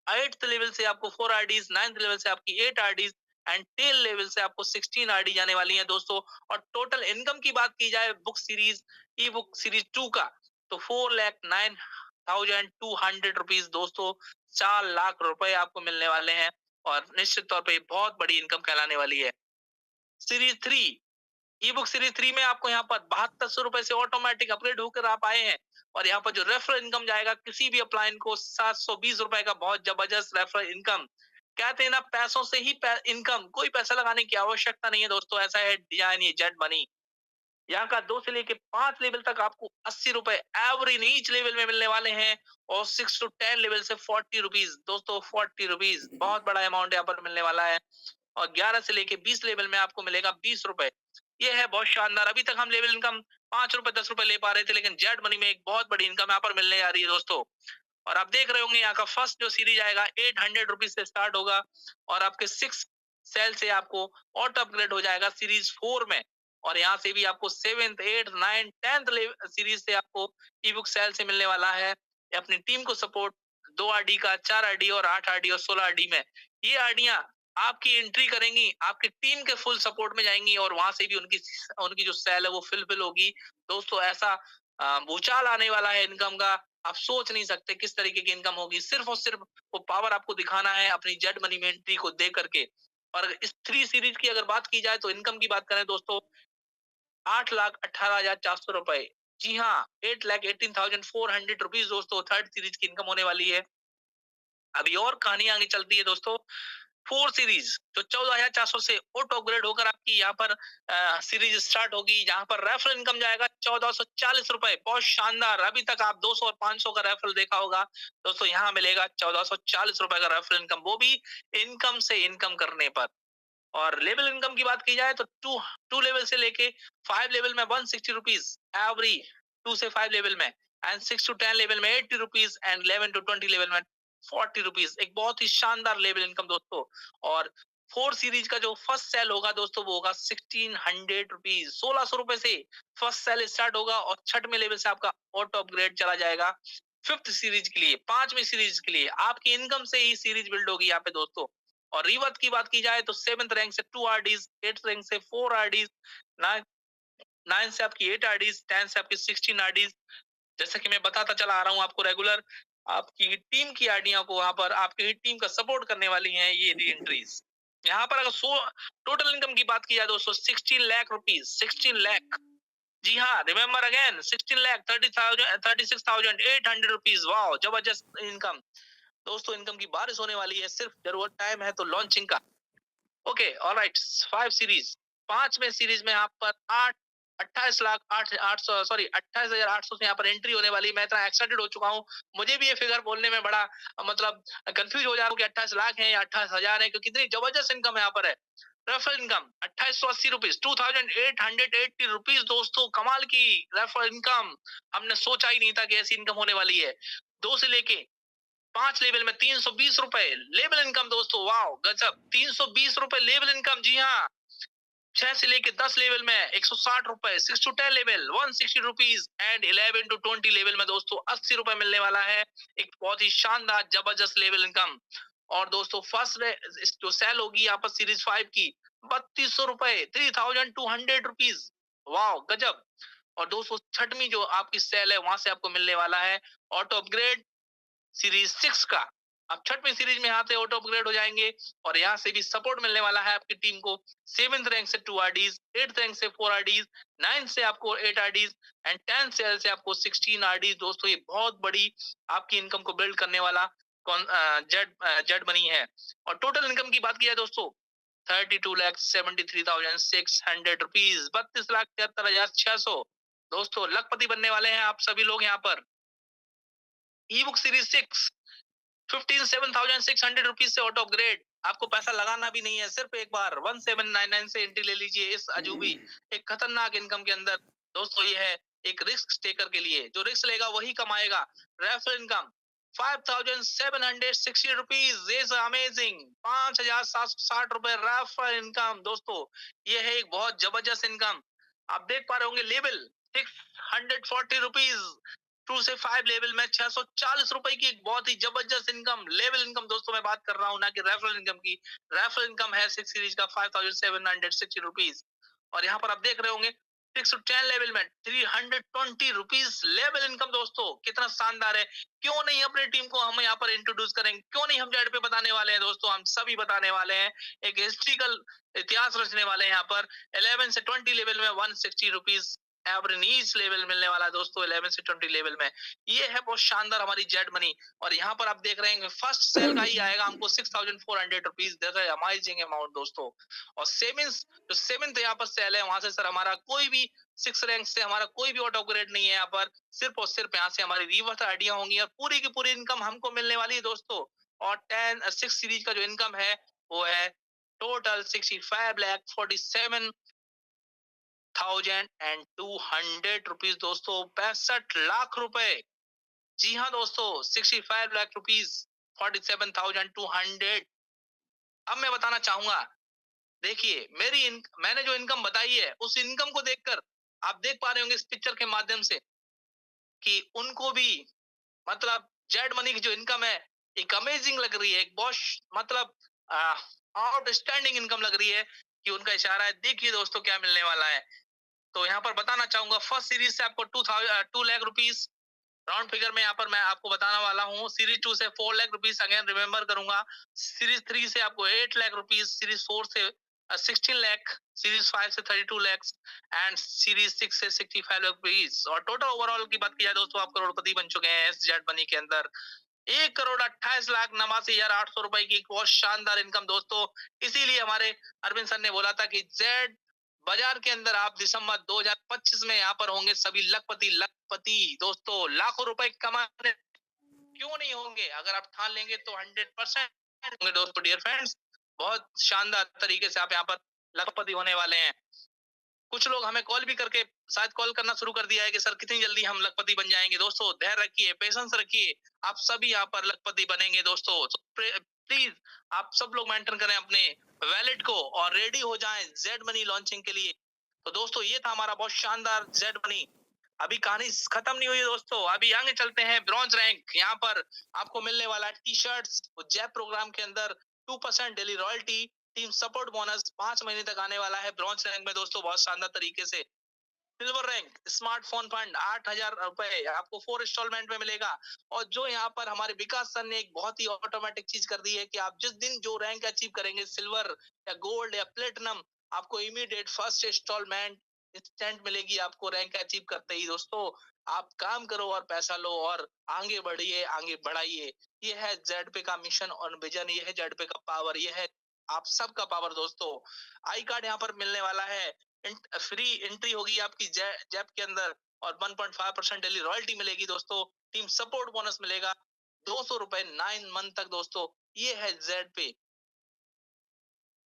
8th लेवल से आपको 4 आईडीज, 9th लेवल से आपकी 8 आईडीज एंड 10 लेवल से आपको 16 आईडी जाने वाली हैं दोस्तों। और टोटल इनकम की बात की जाए बुक सीरीज ई बुक सीरीज 2 का, तो 4,09,000 ₹6,200 दोस्तों, 4 लाख रुपए आपको मिलने वाले हैं और निश्चित तौर पे बहुत बड़ी इनकम कहलाने वाली है। सीरीज 3 ई बुक सीरीज 3 में आपको यहाँ पर ₹7200 से ऑटोमेटिक अपग्रेड होकर आप आए हैं और यहाँ पर जो रेफरल इनकम जाएगा किसी भी अपलाइन को ₹720 का बहुत जबरदस्त रेफरल इनकम। कहते हैं ना, पैसों से ही इनकम, कोई पैसा लगाने की आवश्यकता नहीं है दोस्तों, ऐसा है डिजाइन ये जेट मनी। यहाँ का 2 से लेके 5 लेवल तक आपको ₹80 एवरी ईच लेवल में मिलने वाले हैं और 6 टू 10 लेवल से ₹40 दोस्तों, ₹40 बहुत बड़ा अमाउंट यहाँ पर मिलने वाला है और 11 से लेके 20 लेवल में आपको मिलेगा ₹20। ये है बहुत शानदार। अभी तक हम लेवल इनकम ₹5 ₹10 ले पा रहे थे, लेकिन जेड मनी में एक बहुत बड़ी इनकम यहाँ पर मिलने जा रही है दोस्तों। और आप देख रहे होंगे यहाँ का फर्स्ट जो सीरीज आएगा ₹800 से स्टार्ट होगा और आपके 6 सेल से आपको ऑटो अपग्रेड हो जाएगा सीरीज 4 में और यहाँ से भी आपको 7th 8th 9th 10th series से आपको ई बुक सेल से मिलने वाला है। अपनी टीम को सपोर्ट 2 आरडी का, 4 आरडी और 8 आरडी और 16 आरडी में, ये आरडियां आपकी एंट्री करेंगी, आपकी टीम के फुल सपोर्ट में जाएंगी और वहां से भी उनकी उनकी जो सेल है वो फिल होगी दोस्तों। ऐसा भूचाल आने वाला है इनकम का, आप सोच नहीं सकते किस तरीके की इनकम होगी। सिर्फ और सिर्फ वो पावर आपको दिखाना है अपनी जेड मनी में एंट्री को दे करके। और इस 3 सीरीज की अगर बात की जाए तो इनकम की बात करें दोस्तों, ₹8,18,400। जी हाँ, ₹8,18,400 दोस्तों थर्ड सीरीज की इनकम होने वाली है। अभी और कहानी आगे चलती है दोस्तों। 4 सीरीज जो 14,400 से ऑटो अपग्रेड होकर आपकी यहाँ पर सीरीज स्टार्ट होगी, जहां पर रेफरल इनकम जाएगा ₹1440। बहुत शानदार। अभी तक आप 200 और 500 का रेफरल देखा होगा दोस्तों, यहाँ मिलेगा ₹1440 का रेफरल इनकम, वो भी इनकम से इनकम करने पर। और लेवल इनकम की बात की जाए तो टू लेवल से लेके 5 लेवल में ₹160 एवरी 2 से 5 लेवल में, एंड 6 टू 10 लेवल में ₹80 एंड 11 टू 20 लेवल में ₹40। एक बहुत ही शानदार लेवल इनकम दोस्तों। और 4 सीरीज का जो फर्स्ट सेल होगा दोस्तों वो होगा ₹1600, ₹1600 से फर्स्ट सेल स्टार्ट होगा और 6वें लेवल से आपका ऑटो अपग्रेड चला जाएगा। 5th सीरीज के लिए, 5वीं सीरीज के लिए आपकी इनकम से ही सीरीज बिल्ड होगी यहाँ पे दोस्तों। और रिवर्थ की बात की जाए तो 7th रैंक से 2 आरडीज, 8th रैंक से 4 आरडीज, 9 से आपकी 8 आरडीज, 10 से आपकी 16 आरडीज। जैसे कि मैं बताता चला आ रहा हूँ आपको रेगुलर, आपकी टीम की आरडियां को वहां पर आपकी टीम का सपोर्ट करने वाली हैं ये री एंट्रीज। यहाँ पर अगर टोटल इनकम की बात की जाए दोस्तों, 16 लाख रुपीज, 16 लाख। जी हाँ, रिमेम्बर अगेन, 16 लाख 36,800 वाह, जबरदस्त इनकम दोस्तों। इनकम की बारिश होने वाली है, सिर्फ जरूरत टाइम है तो लॉन्चिंग का। ओके ऑलराइट, 5 सीरीज, 5वें सीरीज में यहाँ पर 28 लाख 28,800 से यहाँ पर एंट्री होने वाली है। मैं इतना एक्साइटेड हो चुका हूँ, मुझे भी ये फिगर बोलने में बड़ा मतलब कंफ्यूज हो जा रहा हूँ कि 28 लाख है या 28,000 है, क्योंकि इतनी जबरदस्त इनकम यहाँ पर है। रेफरल इनकम ₹2880, ₹2,880 दोस्तों, कमाल की रेफरल इनकम। हमने सोचा ही नहीं था कि ऐसी इनकम होने वाली है। 2 से लेके 5 लेवल में ₹320 लेवल इनकम दोस्तों, वाओ गजब। ₹320 लेवल इनकम, जी हाँ। 6 से लेके 10 लेवल में ₹160, 6 to 10 level ₹160 and 11 to 20 level में दोस्तों ₹80 मिलने वाला है। एक बहुत ही शानदार जबरदस्त लेवल इनकम। और दोस्तों फर्स्ट जो सेल होगी यहाँ पर सीरीज 5 की, ₹3200, ₹3,200, वाओ गजब। और दोस्तों 6वीं जो आपकी सेल है वहां से आपको मिलने वाला है ऑटो अपग्रेड सीरीज 6 का। अब 6वीं सीरीज में यहाँ से ऑटो अपग्रेड हो जाएंगे और यहाँ से भी सपोर्ट मिलने वाला है आपकी टीम को। 7th रैंक से 2 आरडीज, 8th रैंक से 4 आरडीज, 9 से आपको 8 आरडीज एंड 10 सेल से आपको 16 आरडीज दोस्तों। ये बहुत बड़ी आपकी इनकम को बिल्ड करने वाला जेड मनी है। और टोटल इनकम की बात की जाए दोस्तों, 32,73,600 ₹32,73,600 दोस्तों। लखपति बनने वाले हैं आप सभी लोग यहाँ पर। ई बुक सीरीज 6 ₹57,600 से ऑटो अपग्रेड, आपको पैसा लगाना भी नहीं है, सिर्फ एक बार 1799 से एंट्री ले लीजिए इस अजूबी एक खतरनाक इनकम के अंदर दोस्तों। ये है एक रिस्क टेकर के लिए, जो रिस्क लेगा वही कमाएगा। Referral income ₹5,760 is amazing, ₹5,760 referral income दोस्तों। ये है एक बहुत जबरदस्त इनकम। आप देख पा रहे होंगे लेवल ₹640, 2 से 5 लेवल में ₹640 की एक बहुत ही जबरदस्त इनकम, लेवल इनकम दोस्तों मैं बात कर रहा हूँ, ना कि रेफरल इनकम की। रेफरल इनकम है 6 सीरीज का ₹5,760। और यहाँ पर आप देख रहे होंगे 6 to 10 लेवल में 320 रुपीज लेवल इनकम दोस्तों, कितना शानदार है। क्यों नहीं अपनी टीम को हम यहाँ पर इंट्रोड्यूस करेंगे, क्यों नहीं हम जेड पे बताने वाले हैं दोस्तों, हम सभी बताने वाले हैं। एक हिस्ट्रिकल इतिहास रचने वाले हैं यहाँ पर। 11 से 20 लेवल में 160 रुपीज एवरेज ईच लेवल मिलने वाला है दोस्तों, 11 से 20 लेवल में। ये है बहुत शानदार हमारी जेड मनी। और यहाँ पर आप देख रहे हैं फर्स्ट सेल का ही आएगा हमको 6400 रुपीज, देख रहे हैं अमेजिंग अमाउंट दोस्तों। और सेविंग्स जो सेवेंथ यहाँ पर सेल है, वहां से सर हमारा कोई भी 6 रैंक से हमारा कोई भी ऑटो अपग्रेड नहीं है यहाँ पर। सिर्फ और सिर्फ यहाँ से हमारी रिवर्स आइडिया होंगी और पूरी की पूरी इनकम हमको मिलने वाली है दोस्तों। और 6 सीरीज का जो इनकम है वो है टोटल 65,47,200 रुपीज दोस्तों, 65 लाख रुपए। जी हाँ दोस्तों, 65 लाख रुपीज, 47,200। अब मैं बताना चाहूंगा, देखिए मैंने जो इनकम बताई है उस इनकम को देखकर आप देख पा रहे होंगे इस पिक्चर के माध्यम से कि उनको भी मतलब जेड मनी की जो इनकम है एक अमेजिंग लग रही है, एक बहुत मतलब आउटस्टैंडिंग इनकम लग रही है कि उनका इशारा है। देखिए दोस्तों क्या मिलने वाला है। तो यहाँ पर बताना चाहूंगा फर्स्ट सीरीज से आपको 2 लाख रुपीज राउंड फिगर में यहाँ पर मैं आपको बताने वाला हूँ। सीरीज 2 से 4 लाख रुपीज अगेन रिमेम्बर करूंगा। सीरीज 3 से आपको 8 लाख रुपीज, सीरीज 4 से 16 लाख, सीरीज 5 से 32 लाख एंड सीरीज 6 से 65 लाख रुपीज। और टोटल ओवरऑल की बात की जाए दोस्तों, आप करोड़पति बन चुके हैं इस जेड मनी के अंदर। 1,28,89,800 रुपए की एक बहुत शानदार इनकम दोस्तों। इसीलिए हमारे अरविंद सर ने बोला था कि जेड बाजार के अंदर आप दिसंबर 2025 में यहाँ पर होंगे सभी लखपति लखपति दोस्तों। लाखों रुपए कमाने क्यों नहीं होंगे, अगर आप ठान लेंगे तो 100% होंगे दोस्तों। डियर फ्रेंड्स, बहुत शानदार तरीके से आप यहाँ पर लखपति होने वाले हैं। कुछ लोग हमें कॉल भी करके शायद कॉल करना शुरू कर दिया है कि सर कितनी जल्दी हम लखपति बन जाएंगे। दोस्तों धैर्य रखिए, पेशेंस रखिए, आप सभी यहाँ पर लखपति बनेंगे दोस्तों। प्लीज आप सब लोग मेंटेन करें अपने वैलेट को और रेडी हो जाएं जेड मनी लॉन्चिंग के लिए। तो दोस्तों ये था हमारा बहुत शानदार जेड मनी। अभी कहानी खत्म नहीं हुई है दोस्तों, अभी आगे चलते हैं। ब्रॉन्ज रैंक यहाँ पर आपको मिलने वाला है टी शर्ट्स जैप प्रोग्राम के अंदर, 2% daily royalty, team support bonus 5 महीने तक आने वाला है ब्रॉन्ज रैंक में दोस्तों, बहुत शानदार तरीके से। सिल्वर रैंक स्मार्टफोन फंड 8,000 रुपए आपको 4 इंस्टॉलमेंट में मिलेगा। और जो यहाँ पर हमारे विकास सर ने एक बहुत ही ऑटोमेटिक चीज कर दी है कि आप जिस दिन जो रैंक अचीव करेंगे, सिल्वर या गोल्ड या प्लेटिनम, आपको इमीडिएट फर्स्ट इंस्टॉलमेंट इंस्टेंट मिलेगी आपको रैंक अचीव करते ही दोस्तों। आप काम करो और पैसा लो और आगे बढ़िए, आगे बढ़ाइए। ये है जेड पे का मिशन और विजन, ये है जेड पे का पावर, ये है आप सबका पावर दोस्तों। आई कार्ड यहाँ पर मिलने वाला है, फ्री एंट्री होगी आपकी जैप के अंदर और 1.5% डेली रॉयल्टी मिलेगी दोस्तों। टीम सपोर्ट बोनस मिलेगा 200 रुपए 9 मंथ तक दोस्तों। ये है जेड पे।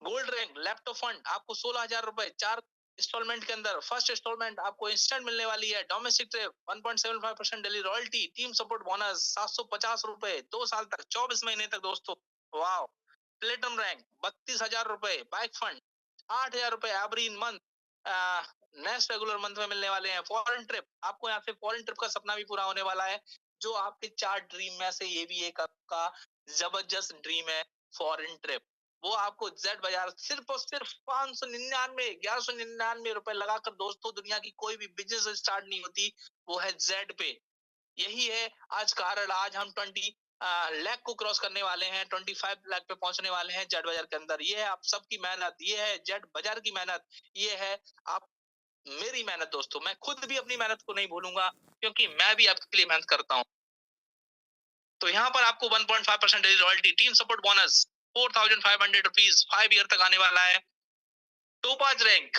गोल्ड रैंक लैपटॉप फंड आपको 16,000 रुपए 4 इंस्टॉलमेंट के अंदर, फर्स्ट इंस्टॉलमेंट आपको इंस्टेंट मिलने वाली है। Domestic trip 1.75% daily royalty, team support bonus 750 रुपए 2 साल तक, 24 महीने तक दोस्तों। वाह। प्लेटिनम रैंक 32,000 रुपए, बाइक फंड 8,000 रुपए every month, next regular month में मिलने वाले हैं। फॉरेन ट्रिप आपको यहाँ से फॉरेन ट्रिप का सपना भी पूरा होने वाला है, जो आपके 4 ड्रीम में से ये भी एक आपका जबरदस्त ड्रीम है, फॉरेन ट्रिप। वो आपको जेड बाजार सिर्फ और सिर्फ 599 1199 रुपए लगाकर दोस्तों, दुनिया की कोई भी बिजनेस स्टार्ट नहीं होती, वो है जेड पे। यही है आज कारण, आज हम 20 लाख को क्रॉस करने वाले हैं, 25 लाख पे पहुंचने वाले हैं जेड बाजार के अंदर। ये है आप सबकी मेहनत, ये है जेड बाजार की मेहनत, ये है आप मेरी मेहनत दोस्तों। मैं खुद भी अपनी मेहनत को नहीं भूलूंगा क्योंकि मैं भी आपके लिए मेहनत करता हूँ। तो यहाँ पर आपको 1.5% daily royalty, team support bonus 4,500 rupees 5 year तक आने वाला है। Topaz rank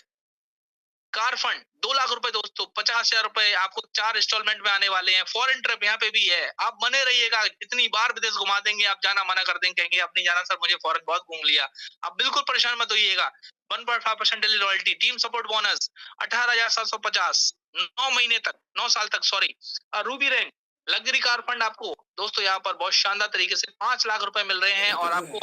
car fund 2 lakh रुपए दोस्तों, 50,000 रुपए आपको 4 इंस्टॉलमेंट में आने वाले हैं। फॉरेन ट्रिप यहाँ पे भी है, आप बने रहिएगा, इतनी बार विदेश घुमा देंगे, आप जाना मना कर देंगे, कहेंगे अब नहीं जाना सर, मुझे फॉरेन बहुत घूम लिया। आप बिल्कुल परेशान मत होइएगा। 1.5% daily royalty, team support bonus 18,750 9 महीने तक, 9 साल तक sorry. Ruby rank luxury car fund आपको दोस्तों यहाँ पर बहुत शानदार तरीके से 5 लाख रुपए मिल रहे हैं और आपको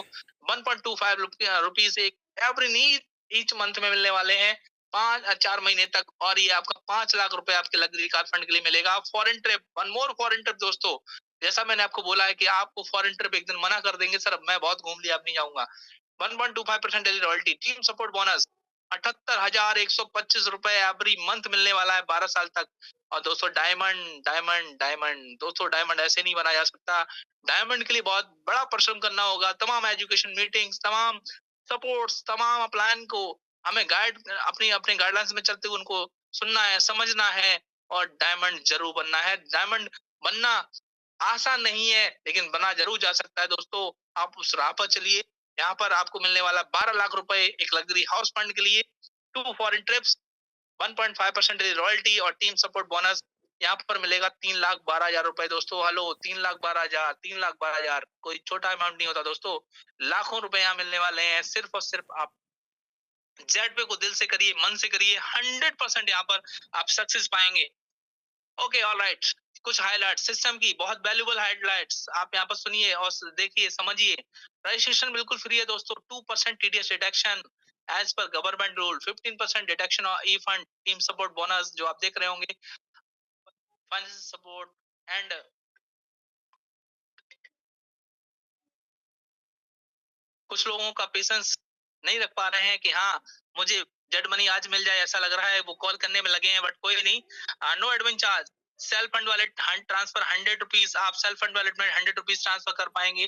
1.25 रुपीज एक एवरी ईच मंथ में मिलने वाले हैं 4 महीने तक। और ये आपका 5 लाख रुपए आपके लग्जरी कार फंड के लिए मिलेगा। Foreign trip, one more foreign trip दोस्तों, जैसा मैंने आपको बोला है कि आपको फॉरेन ट्रिप एक दिन मना कर देंगे, सर अब मैं बहुत घूम लिया अब नहीं जाऊंगा। 1.25% daily royalty, team support bonus ₹78,125 every month मिलने वाला है 12 साल तक। और दोस्तों डायमंड, डायमंड, डायमंड, दोस्तों डायमंड ऐसे नहीं बना जा सकता। डायमंड के लिए बहुत बड़ा परिश्रम करना होगा। तमाम एजुकेशन मीटिंग्स, तमाम सपोर्ट्स, तमाम प्लान को हमें गाइड अपनी अपने गाइडलाइंस में चलते हुए उनको सुनना है, समझना है और डायमंड जरूर बनना है। डायमंड बनना आसान नहीं है, लेकिन बना जरूर जा सकता है दोस्तों। आप उस राह पर चलिए। यहाँ पर आपको मिलने वाला 12 लाख रुपए एक लग्जरी हाउस फंड के लिए, 2 फॉरेन ट्रिप्स, 1.5% रॉयल्टी और टीम सपोर्ट बोनस। यहाँ पर मिलेगा 3,12,000 रुपए दोस्तों। हेलो, 3,12,000, 3,12,000 कोई छोटा अमाउंट नहीं होता दोस्तों। लाखों रुपए यहाँ मिलने वाले हैं। सिर्फ और सिर्फ आप जेड पे को दिल से करिए, मन से करिए। 100% यहाँ पर आप सक्सेस पाएंगे। Okay, alright. कुछ हाइलाइट सिस्टम की, बहुत वैल्यूबल हाइलाइट्स आप यहाँ पर सुनिए और देखिए, समझिए। रजिस्ट्रेशन बिल्कुल फ्री है दोस्तों। 2% TDS deduction as per government rule, 15% deduction और e fund team support bonus जो आप देख रहे होंगे, फंड सपोर्ट एंड कुछ लोगों का पेशेंस नहीं रख पा रहे हैं कि हाँ, मुझे जेड मनी आज मिल जाए, ऐसा लग रहा है। वो कॉल करने में लगे हैं, बट कोई नहीं। No admin charge, self fund wallet transfer 100 rupees. आप सेल्फ फंड वॉलेट में 100 रुपीज ट्रांसफर कर पाएंगे।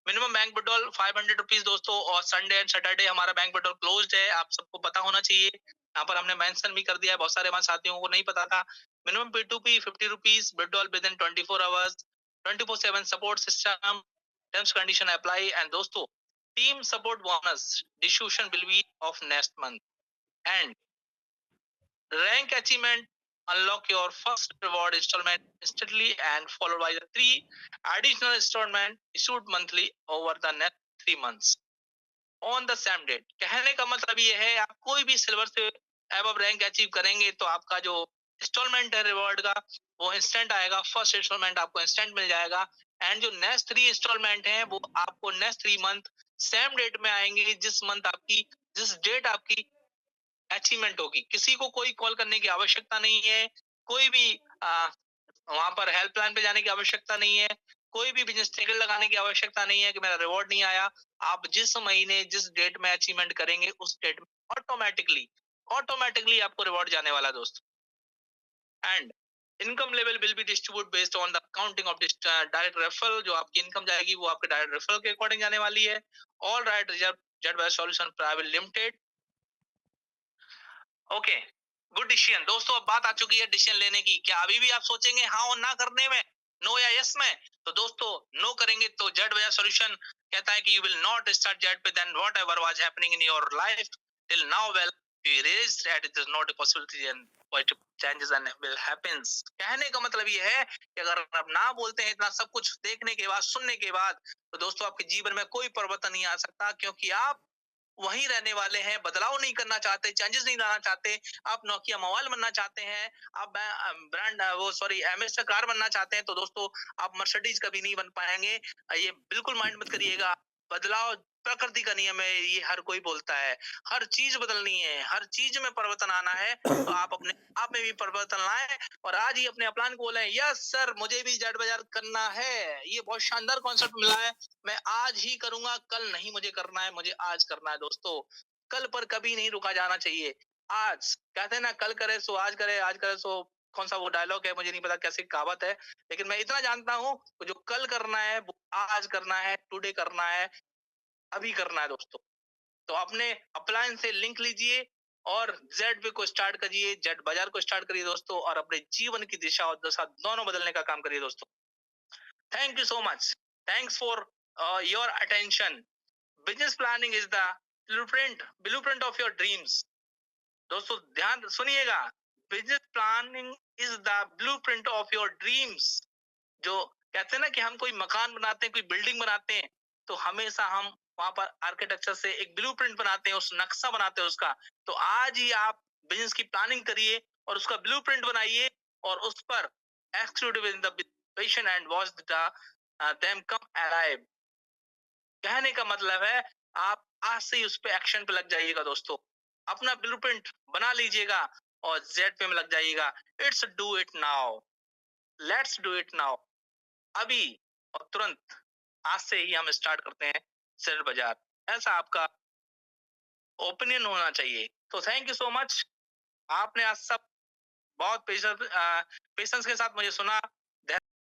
मिनिमम बैंक विड्रॉल 500 रुपीज दोस्तों। और संडे एंड सैटरडे हमारा बैंक विड्रॉल क्लोज्ड है, आप सबको पता होना चाहिए। यहाँ पर हमने मेंशन भी कर दिया है, बहुत सारे हमारे साथियों को नहीं पता था। Minimum P2P 50 rupees, withdrawal with in 24 hours, 24/7 support system, terms condition apply. And दोस्तों, team support bonus distribution will be off next month and rank achievement. Unlock your first reward installment instantly and followed by the 3 additional installment issued monthly over the next 3 months on the same date. कहने का मतलब ये है, आप कोई भी silver से above rank achieve करेंगे तो आपका जो इंस्टॉलमेंट है रिवॉर्ड का, वो इंस्टेंट आएगा। फर्स्ट इंस्टॉलमेंट आपको इंस्टेंट मिल जाएगा एंड जो नेक्स्ट 3 इंस्टॉलमेंट है वो आपको नेक्स्ट 3 मंथ सेम डेट में आएंगे, जिस डेट आपकी अचीवमेंट होगी। किसी को कोई कॉल करने की आवश्यकता नहीं है, कोई भी वहां पर हेल्पलाइन पे जाने की आवश्यकता नहीं है, कोई भी बिजनेस टिकट लगाने की आवश्यकता नहीं है कि मेरा रिवॉर्ड नहीं आया। आप जिस महीने जिस डेट में अचीवमेंट करेंगे उस डेट में ऑटोमेटिकली ऑटोमेटिकली आपको रिवॉर्ड जाने वाला दोस्त। And income level will be distribute based on the counting of direct referral. जो आपकी इनकम जाएगी वो आपके डायरेक्ट रेफरल के अकॉर्डिंग जाने वाली है। All right reserved by solution private limited. Okay, good decision दोस्तों। अब बात आ चुकी है डिसीजन लेने की। क्या अभी भी आप सोचेंगे हाँ और ना करने में, नो या यस में? तो दोस्तों, नो करेंगे तो जेड वजह सॉल्यूशन कहता है कि you will not start Z pay then whatever was happening in your life till now well you realise that it is not a possibility and what changes and will happens. कहने का मतलब ये है कि अगर आप ना बोलते हैं इतना सब कुछ देखने के बाद, सुनने के बाद, तो दोस्तों आपके जीवन में कोई परिवर्तन नहीं आ सकता, क्योंकि आप वहीं रहने वाले हैं। बदलाव नहीं करना चाहते, चेंजेस नहीं लाना चाहते। आप नोकिया मोबाइल बनना चाहते हैं, आप ब्रांड वो सॉरी एमएस का कार बनना चाहते हैं, तो दोस्तों आप मर्सिडीज कभी नहीं बन पाएंगे। ये बिल्कुल माइंड मत करिएगा। बदलाव प्रकृति का नियम है, ये हर कोई बोलता है। हर चीज बदलनी है, हर चीज में परिवर्तन आना है, तो आप अपने आप में भी परिवर्तन लाएं और आज ही अपने प्लान को बोलें, यस सर मुझे भी जेड बाजार करना है। ये बहुत शानदार कॉन्सेप्ट मिला है, मैं आज ही करूंगा, कल नहीं मुझे करना है, मुझे आज करना है दोस्तों। कल पर कभी नहीं रुका जाना चाहिए। आज कहते हैं ना, कल करे सो आज करे, आज करे सो कौन सा वो डायलॉग है मुझे नहीं पता, कैसी कहावत है, लेकिन मैं इतना जानता हूँ जो कल करना है वो आज करना है, टुडे करना है, अभी करना है दोस्तों। तो अपने अपलायन से लिंक लीजिए और जेड पे को स्टार्ट करिए, जेड बाजार को स्टार्ट करिए दोस्तों, और अपने जीवन की दिशा और दशा दोनों बदलने का काम करिए दोस्तों। Thank you so much. Thanks for your attention. Business planning is the blueprint of your dreams. दोस्तों ध्यान सुनिएगा, business planning is the blueprint of your dreams. जो कहते हैं ना कि हम कोई मकान बनाते हैं, कोई बिल्डिंग बनाते हैं, तो हमेशा हम वहां पर आर्किटेक्चर से एक ब्लूप्रिंट बनाते हैं, उस नक्शा बनाते हैं उसका। तो आज ही आप बिजनेस की प्लानिंग करिए और उसका ब्लूप्रिंट बनाइए और उस पर execute in the vision and watch them come alive. कहने का मतलब है, आप आज से ही उस पे एक्शन पे लग जाइएगा दोस्तों। अपना ब्लूप्रिंट बना लीजिएगा और जेड पे में लग जाइएगा। It's do it now, let's do it now. अभी और तुरंत आज से ही हम स्टार्ट करते हैं शेयर बाजार। ऐसा आपका ओपिनियन होना चाहिए। तो थैंक यू सो मच। आपने आज सब बहुत पेशेंस के साथ मुझे सुना।